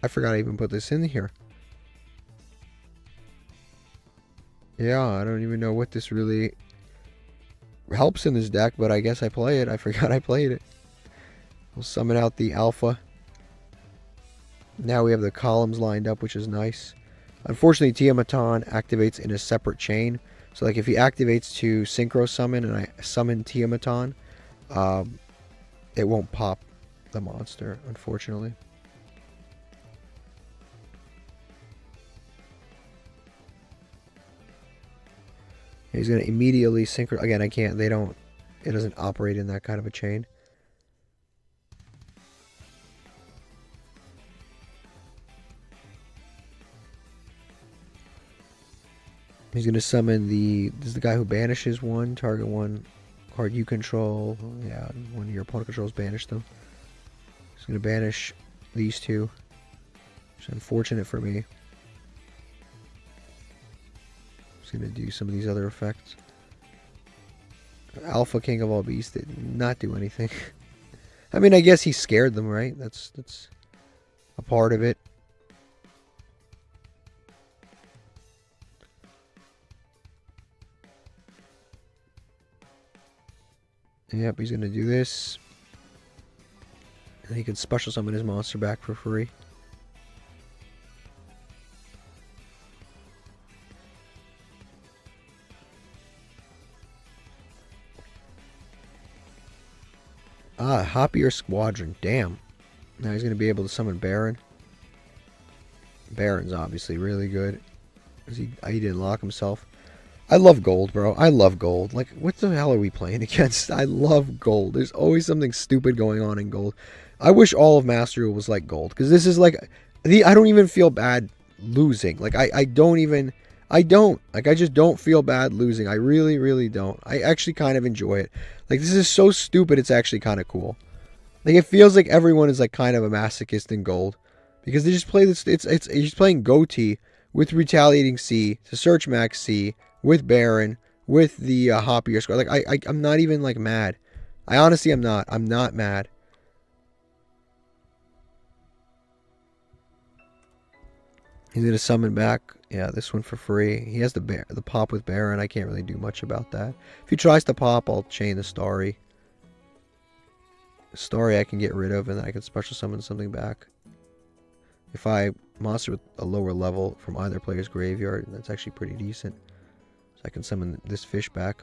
I forgot I even put this in here. Yeah, I don't even know what this really helps in this deck, but I guess I play it. I forgot I played it. We'll summon out the Alpha. Now we have the columns lined up, which is nice. Unfortunately, Tiamat activates in a separate chain. So like if he activates to synchro summon and I summon Tiamat, it won't pop the monster, unfortunately. He's going to immediately synchro. Again, I can't. They don't. It doesn't operate in that kind of a chain. He's going to summon the... This is the guy who banishes one. Target one card you control. Yeah, one of your opponent controls banish them. He's going to banish these two. Which is unfortunate for me. going to do some of these other effects. Alpha King of all beasts did not do anything. I mean, I guess he scared them, right? That's a part of it. Yep, he's going to do this. And he can special summon his monster back for free. Ah, Hoppier Squadron. Damn. Now he's going to be able to summon Baron. Baron's obviously really good. He didn't lock himself. I love gold, bro. I love gold. Like, what the hell are we playing against? I love gold. There's always something stupid going on in gold. I wish all of Master Duel was like gold. Because this is like... I don't even feel bad losing. Like, I don't even... I don't. Like, I just don't feel bad losing. I really, really don't. I actually kind of enjoy it. Like, this is so stupid, it's actually kind of cool. Like, it feels like everyone is, like, kind of a masochist in gold. Because they just play this... It's just playing Ghoti with Retaliating C to search Max C with Baron, with the Hoppier Squad. Like, I'm not even, like, mad. I honestly am not. I'm not mad. He's going to summon back, yeah, this one for free. He has the pop with Baron. I can't really do much about that. If he tries to pop, I'll chain the Starry. The Starry I can get rid of, and then I can special summon something back. If I monster with a lower level from either player's graveyard, that's actually pretty decent. So I can summon this fish back.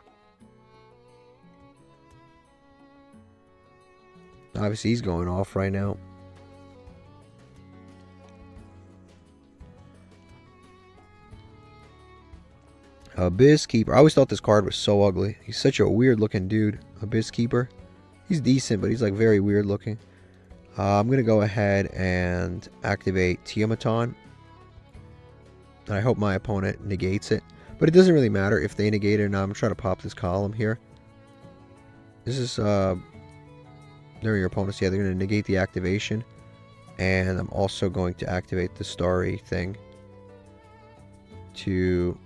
Obviously, he's going off right now. Abyss Keeper. I always thought this card was so ugly. He's such a weird looking dude. Abyss Keeper. He's decent, but he's like very weird looking. I'm going to go ahead and activate Tiamaton. And I hope my opponent negates it. But it doesn't really matter if they negate it or not. I'm trying to pop this column here. This is, they're your opponents. Yeah, they're going to negate the activation. And I'm also going to activate the Starry thing to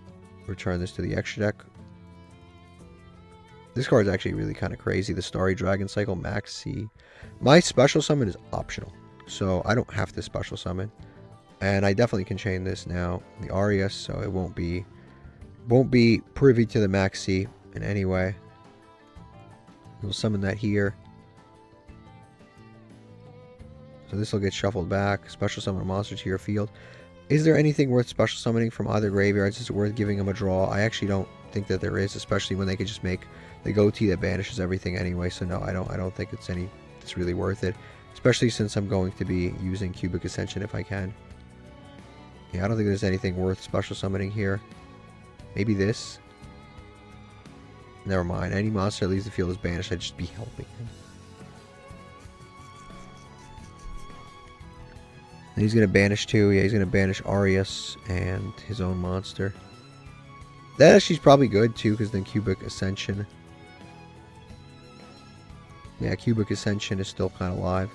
return this to the extra deck. This card is actually really kind of crazy. The Starry Dragon Cycle Max C. My special summon is optional, so I don't have to special summon. And I definitely can chain this now, the Arias, so it won't be privy to the Max C in any way. We'll summon that here. So this will get shuffled back. Special summon a monster to your field. Is there anything worth special summoning from either graveyards? Is it worth giving them a draw? I actually don't think that there is, especially when they could just make the Ghoti that banishes everything anyway. So no, I don't think it's really worth it. Especially since I'm going to be using Cubic Ascension if I can. Yeah, I don't think there's anything worth special summoning here. Maybe this. Never mind. Any monster that leaves the field is banished. I'd just be helping him. And he's going to banish too. Yeah, he's going to banish Arias and his own monster. That actually is probably good too, because then Cubic Ascension. Yeah, Cubic Ascension is still kind of alive.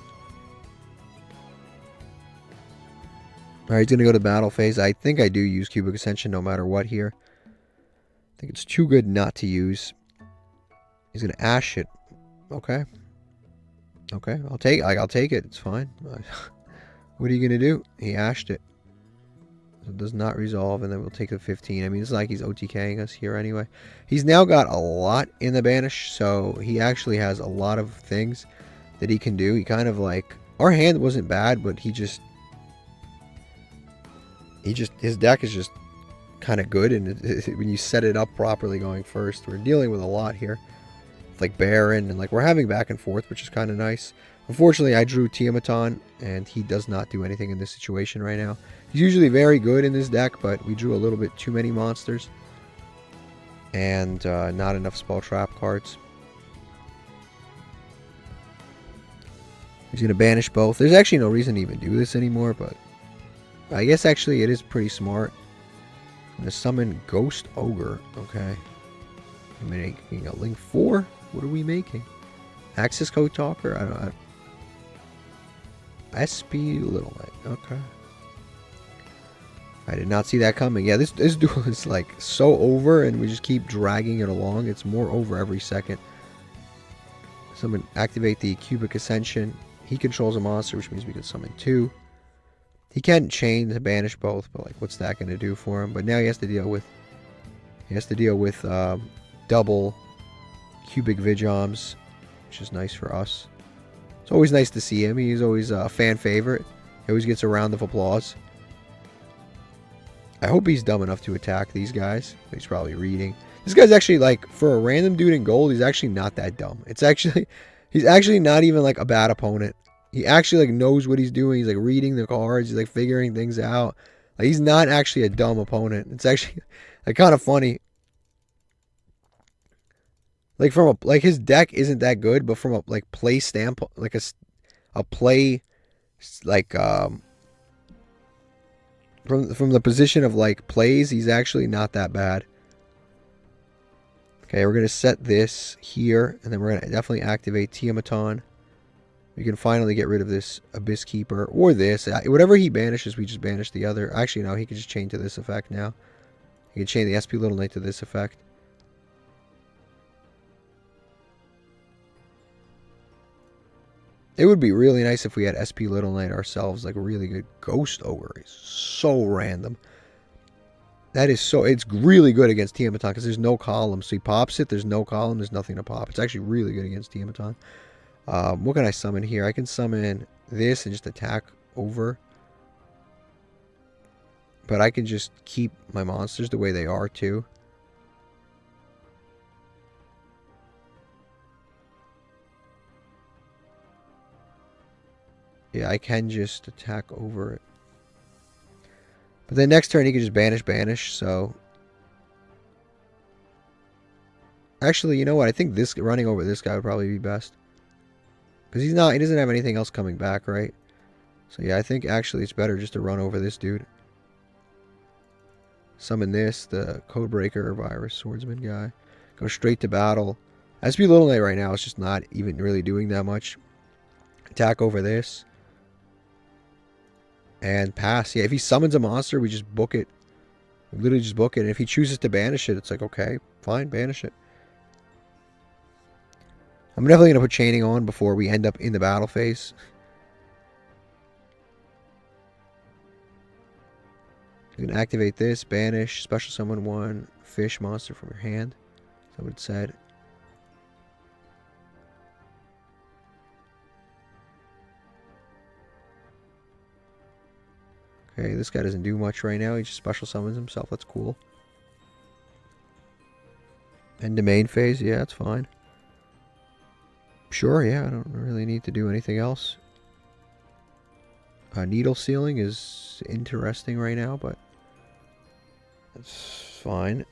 Alright, he's going to go to battle phase. I think I do use Cubic Ascension no matter what here. I think it's too good not to use. He's going to Ash it. Okay. Okay, I'll take it. It's fine. What are you going to do? He ashed it. So it does not resolve, and then we'll take the 15. I mean, it's like he's OTKing us here anyway. He's now got a lot in the banish, so he actually has a lot of things that he can do. He kind of like... Our hand wasn't bad, but his deck is just kind of good, and when you set it up properly going first, we're dealing with a lot here. Like Baron, and like we're having back and forth, which is kind of nice. Unfortunately, I drew Tiamaton, and he does not do anything in this situation right now. He's usually very good in this deck, but we drew a little bit too many monsters. And not enough spell trap cards. He's going to banish both. There's actually no reason to even do this anymore, but I guess actually it is pretty smart. I'm going to summon Ghost Ogre. Okay. I'm making a Link 4? What are we making? Access Code Talker? I don't know. SP Little Knight. Okay. I did not see that coming. Yeah, this duel is like so over, and we just keep dragging it along. It's more over every second. Someone activate the Cubic Ascension. He controls a monster, which means we can summon 2. He can't chain to banish both, but like, what's that going to do for him? But now he has to deal with double Cubic Vijoms, which is nice for us. It's always nice to see him. He's always a fan favorite. He always gets a round of applause. I hope he's dumb enough to attack these guys. He's probably reading. This guy's actually, like, for a random dude in gold, he's actually not that dumb. He's actually not even, like, a bad opponent. He actually, like, knows what he's doing. He's, like, reading the cards. He's, like, figuring things out. Like, he's not actually a dumb opponent. It's actually, like, kind of funny. Like, his deck isn't that good, but from a, like, play standpoint, like, a play, like, from the position of, like, plays, he's actually not that bad. Okay, we're going to set this here, and then we're going to definitely activate Tiamaton. We can finally get rid of this Abyss Keeper, or this. Whatever he banishes, we just banish the other. Actually, no, he can just chain to this effect now. He can chain the SP Little Knight to this effect. It would be really nice if we had SP Little Knight ourselves, like a really good Ghost Ogre. It's so random. That is so, it's really good against Tiamaton because there's no column. So he pops it, there's no column, there's nothing to pop. It's actually really good against Tiamaton. What can I summon here? I can summon this and just attack over. But I can just keep my monsters the way they are too. Yeah, I can just attack over it. But then next turn he can just banish, so... Actually, you know what? I think this running over this guy would probably be best. Because he doesn't have anything else coming back, right? So yeah, I think actually it's better just to run over this dude. Summon this, the Codebreaker Virus Swordsman guy. Go straight to battle. SP Little Knight right now is just not even really doing that much. Attack over this. And pass. Yeah, if he summons a monster, we just book it. We literally just book it. And if he chooses to banish it, it's like, okay, fine, banish it. I'm definitely going to put chaining on before we end up in the battle phase. You can activate this, banish, special summon 1 fish monster from your hand. That's what it said. Okay, this guy doesn't do much right now. He just special summons himself. That's cool. End to main phase. Yeah, that's fine. Sure, yeah. I don't really need to do anything else. Needle Sealing is interesting right now, but that's fine.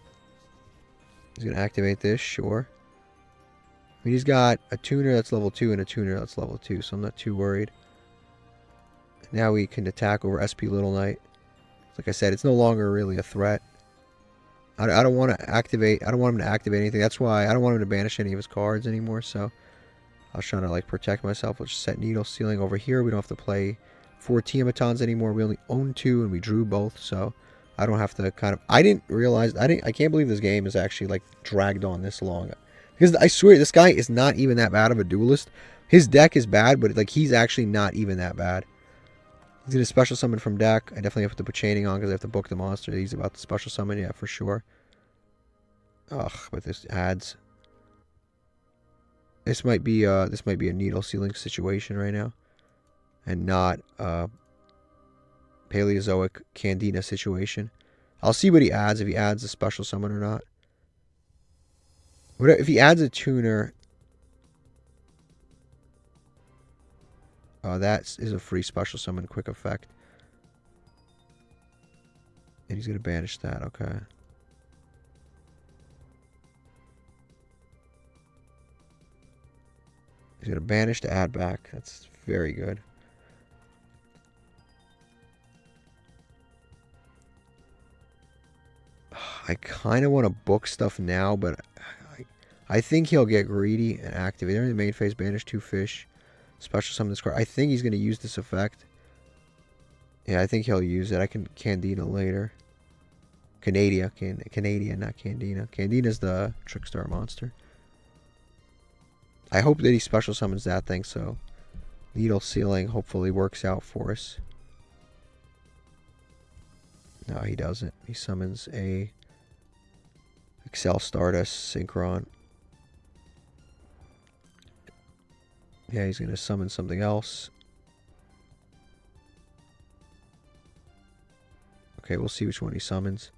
He's going to activate this, sure. I mean, he's got a tuner that's level 2 and a tuner that's level 2, so I'm not too worried. Now we can attack over SP Little Knight. Like I said, it's no longer really a threat. I don't want to activate. I don't want him to activate anything. That's why I don't want him to banish any of his cards anymore. So I was trying to like protect myself. We'll just set Needle Sealing over here. We don't have to play 4 Tiamatons anymore. We only own 2 and we drew both. So I don't have to kind of. I didn't realize. I can't believe this game is actually like dragged on this long. Because I swear this guy is not even that bad of a duelist. His deck is bad, but like he's actually not even that bad. He's going to special summon from deck. I definitely have to put chaining on because I have to book the monster. He's about to special summon, yeah, for sure. Ugh, but this adds. This might be a Needle Sealing situation right now, and not a Paleozoic Candina situation. I'll see what he adds, if he adds a special summon or not. If he adds a tuner, that is a free special summon quick effect. And he's going to banish that, okay. He's going to banish to add back. That's very good. I kind of want to book stuff now, but I think he'll get greedy and activate. They're in the main phase, banish 2 fish. Special summon this card. I think he's going to use this effect. Yeah, I think he'll use it. I can Candina later. Canada, not Candina. Candina's the Trickstar monster. I hope that he special summons that thing, so Needle Sealing hopefully works out for us. No, he doesn't. He summons a Excel Stardust Synchron. Yeah, he's going to summon something else. Okay, we'll see which one he summons.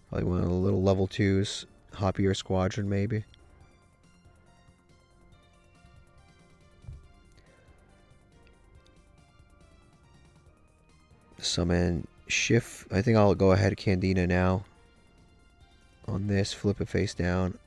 Probably one of the little level 2s. Hoppier Squadron, maybe. Summon Shift. I think I'll go ahead Candina now. On this, flip it face down.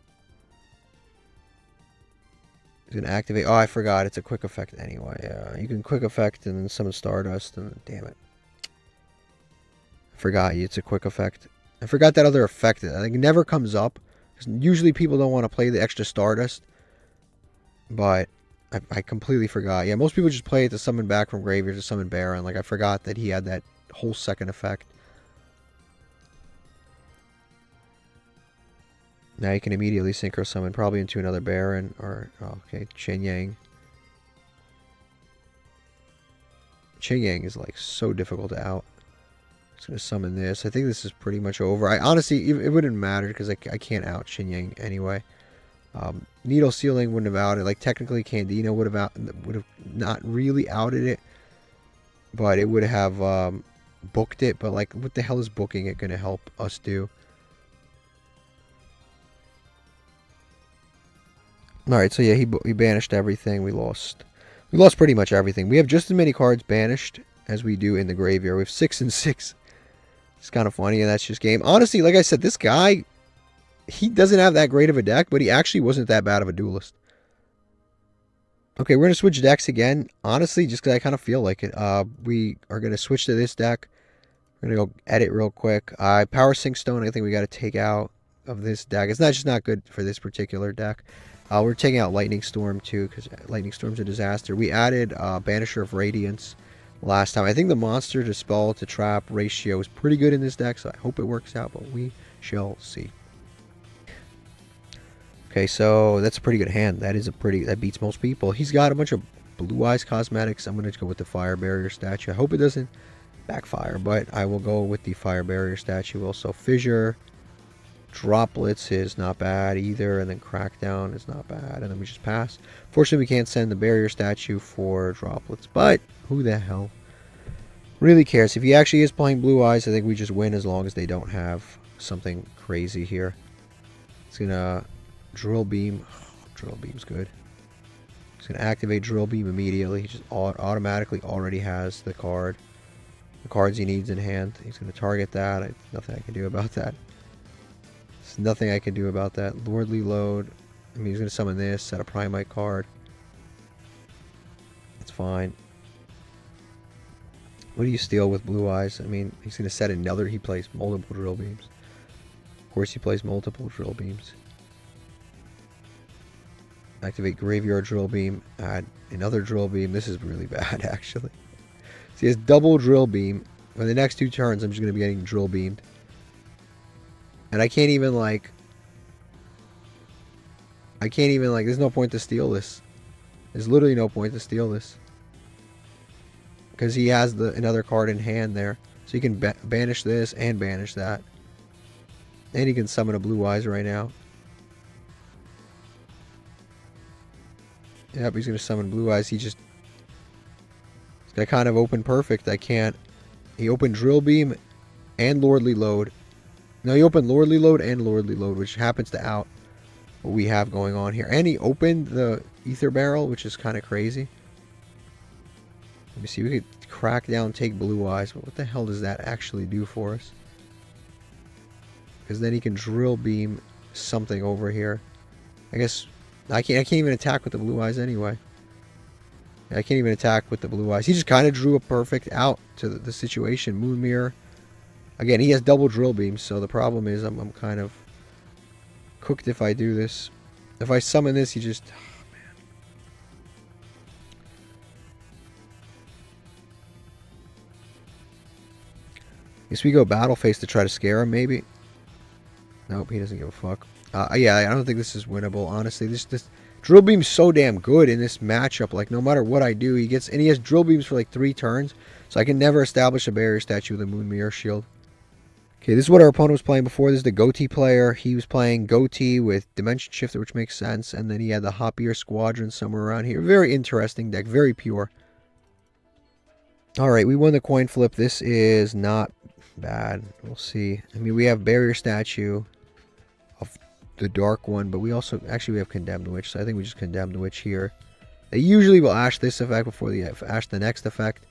He's going to activate. Oh, I forgot. It's a quick effect anyway. You can quick effect and then summon Stardust. And damn it. I forgot it's a quick effect. I forgot that other effect. I think it never comes up. Usually people don't want to play the extra Stardust. But I completely forgot. Yeah, most people just play it to summon back from graveyard to summon Baron. Like, I forgot that he had that whole second effect. Now you can immediately synchro summon probably into another Baron or, oh, okay, Chen Yang. Chen Yang is like so difficult to out. Just going to summon this. I think this is pretty much over. I honestly, it wouldn't matter because I can't out Chen Yang anyway. Needle Sealing wouldn't have outed. Like technically Candina would have not really outed it. But it would have booked it. But like what the hell is booking it going to help us do? Alright, so yeah, he banished everything. We lost pretty much everything. We have just as many cards banished as we do in the graveyard. We have 6 and 6. It's kind of funny, and that's just game. Honestly, like I said, this guy, he doesn't have that great of a deck, but he actually wasn't that bad of a duelist. Okay, we're going to switch decks again. Honestly, just because I kind of feel like it. We are going to switch to this deck. We're going to go edit real quick. Power Sync Stone, I think we got to take out of this deck. It's just not good for this particular deck. We're taking out Lightning Storm too, because Lightning Storm's a disaster. We added Banisher of Radiance last time. I think the monster to spell to trap ratio is pretty good in this deck, so I hope it works out, but we shall see. Okay, so that's a pretty good hand. That beats most people. He's got a bunch of Blue Eyes cosmetics. I'm going to go with the Fire Barrier statue. I hope it doesn't backfire, but I will go with the Fire Barrier statue. Also, Fissure. Droplets is not bad either, and then Crackdown is not bad, and then we just pass. Fortunately, we can't send the Barrier statue for Droplets, but who the hell really cares? If he actually is playing Blue Eyes, I think we just win as long as they don't have something crazy here. It's gonna Drill Beam. Drill Beam's good. He's gonna activate Drill Beam immediately. He just automatically already has the cards he needs in hand. He's gonna target that. Nothing I can do about that. Nothing I can do about that. Lordly Load. I mean, he's going to summon this, set a Primite card. That's fine. What do you steal with Blue Eyes? I mean, he's going to set another. He plays multiple Drill Beams. Of course, he plays multiple Drill Beams. Activate Graveyard Drill Beam. Add another Drill Beam. This is really bad, actually. So he has double Drill Beam. For the next 2 turns, I'm just going to be getting Drill Beamed. And I can't even like, there's no point to steal this. There's literally no point to steal this. Because he has another card in hand there. So he can banish this and banish that. And he can summon a Blue Eyes right now. Yep, he's going to summon Blue Eyes. He's got kind of open perfect. He opened Drill Beam and Lordly Load. No, he opened Lordly Load and Lordly Load, which happens to out what we have going on here. And he opened the Ether Barrel, which is kind of crazy. Let me see. We could crack down, take Blue Eyes, but what the hell does that actually do for us? Because then he can Drill Beam something over here. I guess I can't even attack with the Blue Eyes anyway. I can't even attack with the Blue Eyes. He just kind of drew a perfect out to the situation. Moon Mirror. Again, he has double Drill Beams, so the problem is I'm kind of cooked if I do this. If I summon this, he just... Oh, man. Guess we go battle phase to try to scare him, maybe. Nope, he doesn't give a fuck. Yeah, I don't think this is winnable, honestly. This drill beam's so damn good in this matchup. Like, no matter what I do, he has drill beams for like 3 turns, so I can never establish a barrier statue with a Moon Mirror Shield. Okay, this is what our opponent was playing before. This is the Ghoti player. He was playing Ghoti with Dimension Shifter, which makes sense, and then he had the Hopier Squadron somewhere around here. Very interesting deck, very pure. Alright, we won the coin flip. This is not bad. We'll see. I mean, we have barrier statue of the dark one, but we also we have Condemned Witch, so I think we just Condemned Witch here. They usually will ash this effect before they ash the next effect,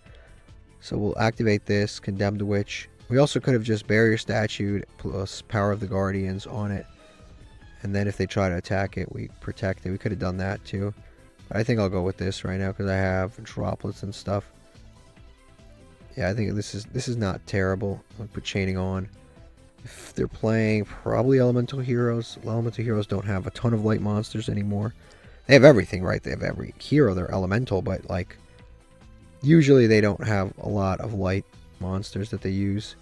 so we'll activate this Condemned Witch. We also could have just barrier statued plus Power of the Guardians on it, and then if they try to attack it, we protect it. We could have done that too, but I think I'll go with this right now because I have droplets and stuff. Yeah, I think this is not terrible. I'll put Chaining on. If they're playing probably Elemental Heroes. Elemental Heroes don't have a ton of light monsters anymore. They have everything, right? They have every hero. They're elemental, but like usually they don't have a lot of light monsters that they use.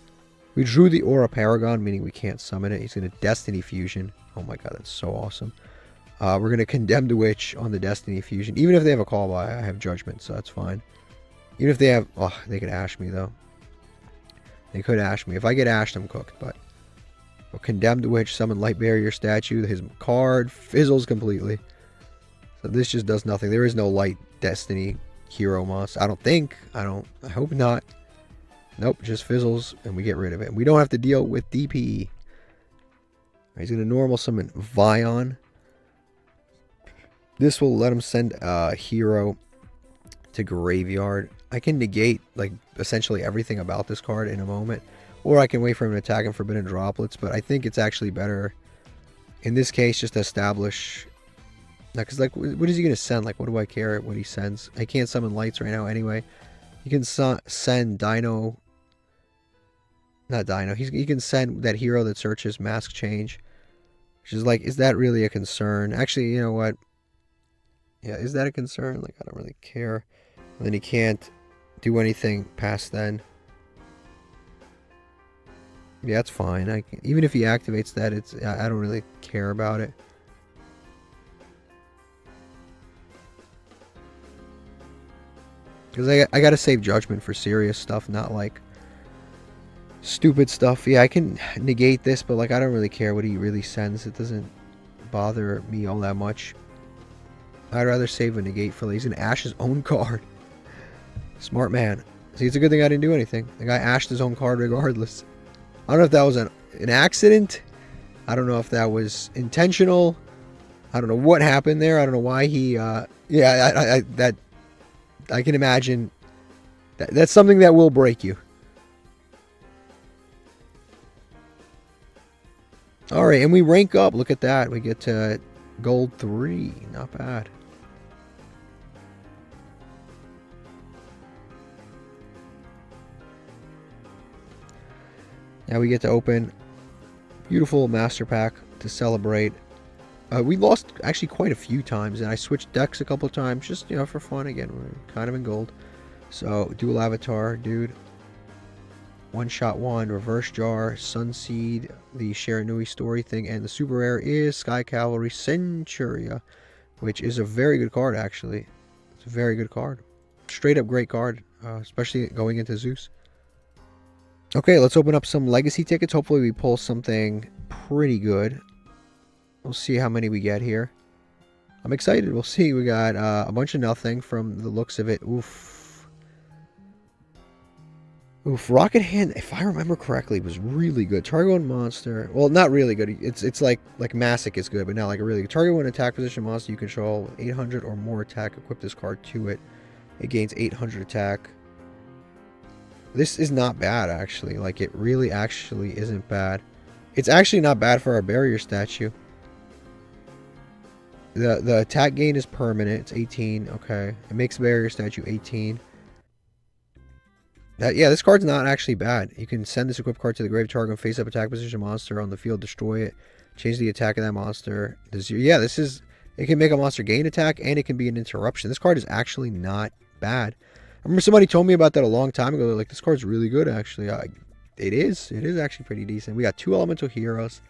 We drew the Aura Paragon, meaning we can't summon it. He's going to Destiny Fusion. Oh my god, that's so awesome. We're going to Condemned Witch on the Destiny Fusion. Even if they have a call by, I have Judgment, so that's fine. Even if they have... Oh, they could ash me, though. They could ash me. If I get ashed, I'm cooked, but... We'll Condemned Witch, summon Light Barrier Statue. His card fizzles completely. So this just does nothing. There is no Light Destiny hero monster. I don't think. I hope not. Nope, just fizzles, and we get rid of it. We don't have to deal with DP. He's going to normal summon Vion. This will let him send a hero to graveyard. I can negate like essentially everything about this card in a moment, or I can wait for him to attack and Forbidden Droplets, but I think it's actually better in this case just to establish. Now, because like, what is he going to send? Like, what do I care what he sends? I can't summon lights right now anyway. He can send Dino. Not Dino. He can send that hero that searches Mask Change, which is like, is that really a concern? Actually, you know what? Yeah, is that a concern? Like, I don't really care. And then he can't do anything past then. Yeah, it's fine. Even if he activates that, I don't really care about it. Because I gotta save Judgment for serious stuff, not like stupid stuff. Yeah, I can negate this, but like I don't really care what he really sends. It doesn't bother me all that much. I'd rather save a negate for he's gonna ash his own card. Smart man. See, it's a good thing I didn't do anything. The guy ashed his own card regardless. I don't know if that was an accident. I don't know if that was intentional. I don't know what happened there. I don't know why he yeah, I can imagine that's something that will break you. Alright, and we rank up. Look at that. We get to gold 3. Not bad. Now we get to open beautiful master pack to celebrate. We lost actually quite a few times, and I switched decks a couple of times just, you know, for fun. Again, we're kind of in gold. So, Dual Avatar, dude. One Shot Wand, Reverse Jar, Sunseed, the Shiranui story thing, and the super rare is Sky Cavalry Centuria, which is a very good card, actually. It's a very good card. Straight up great card, especially going into Zeus. Okay, let's open up some legacy tickets. Hopefully we pull something pretty good. We'll see how many we get here. I'm excited. We'll see. We got a bunch of nothing from the looks of it. Oof. Oof. Rocket Hand, if I remember correctly, was really good. Target one monster. Well, not really good. It's like Massic is good, but not like a really good. Target one attack position monster you control with 800 or more attack. Equip this card to it. It gains 800 attack. This is not bad, actually. Like, it really actually isn't bad. It's actually not bad for our barrier statue. The attack gain is permanent. It's 18. Okay. It makes barrier statue 18. Yeah, this card's not actually bad. You can send this equipped card to the grave target, face up attack position monster on the field, destroy it, change the attack of that monster. Yeah, this is... It can make a monster gain attack, and it can be an interruption. This card is actually not bad. I remember somebody told me about that a long time ago. They're like, this card's really good, actually. it is actually pretty decent. We got 2 elemental heroes.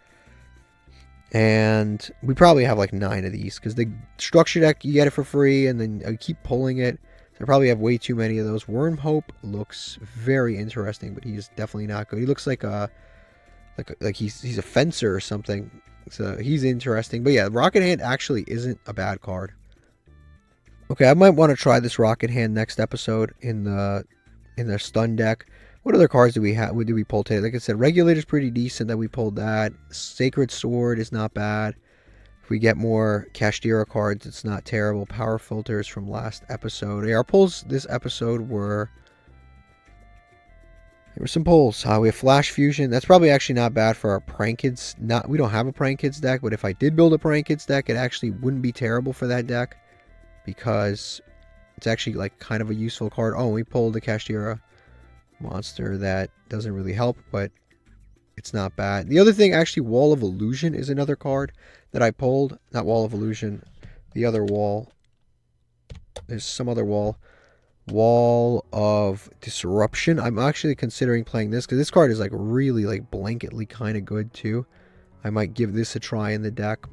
And we probably have like 9 of these, because the structure deck, you get it for free, and then I keep pulling it. So I probably have way too many of those. Wormhope looks very interesting, but he's definitely not good. He looks like he's a fencer or something. So he's interesting. But yeah, Rocket Hand actually isn't a bad card. Okay, I might want to try this Rocket Hand next episode in the stun deck. What other cards do we have? What did we pull today? Like I said, Regulator's pretty decent that we pulled that. Sacred Sword is not bad. If we get more Kashtira cards, it's not terrible. Power Filters from last episode. Yeah, our pulls this episode were... There were some pulls. We have Flash Fusion. That's probably actually not bad for our Prank Kids. We don't have a Prank Kids deck, but if I did build a Prank Kids deck, it actually wouldn't be terrible for that deck, because it's actually like kind of a useful card. Oh, we pulled the Kashtira monster. That doesn't really help, but it's not bad. The other thing, actually, Wall of Illusion is another card that I pulled. Not Wall of Illusion, the other wall. There's some other wall. Wall of Disruption. I'm actually considering playing this, because this card is like really like blanketly kind of good too. I might give this a try in the deck.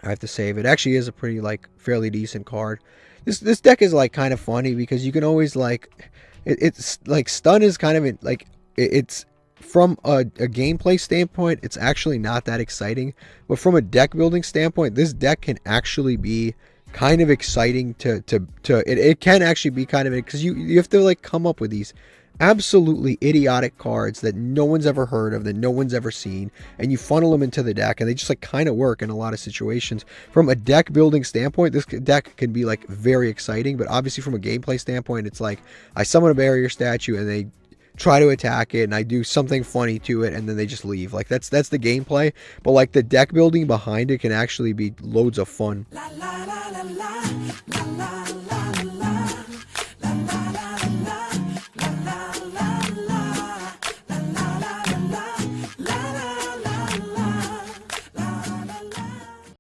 I have to save it. Actually is a pretty like fairly decent card. This deck is like kind of funny, because you can always like... It's like stun is kind of like it's from a gameplay standpoint, it's actually not that exciting, but from a deck building standpoint, this deck can actually be kind of exciting it can actually be kind of, because you have to like come up with these absolutely idiotic cards that no one's ever heard of, that no one's ever seen, and you funnel them into the deck, and they just like kind of work in a lot of situations. From a deck building standpoint, this deck can be like very exciting, but obviously from a gameplay standpoint, it's like I summon a barrier statue and they try to attack it, and I do something funny to it, and then they just leave. Like that's the gameplay, but like the deck building behind it can actually be loads of fun. La, la, la, la, la, la, la.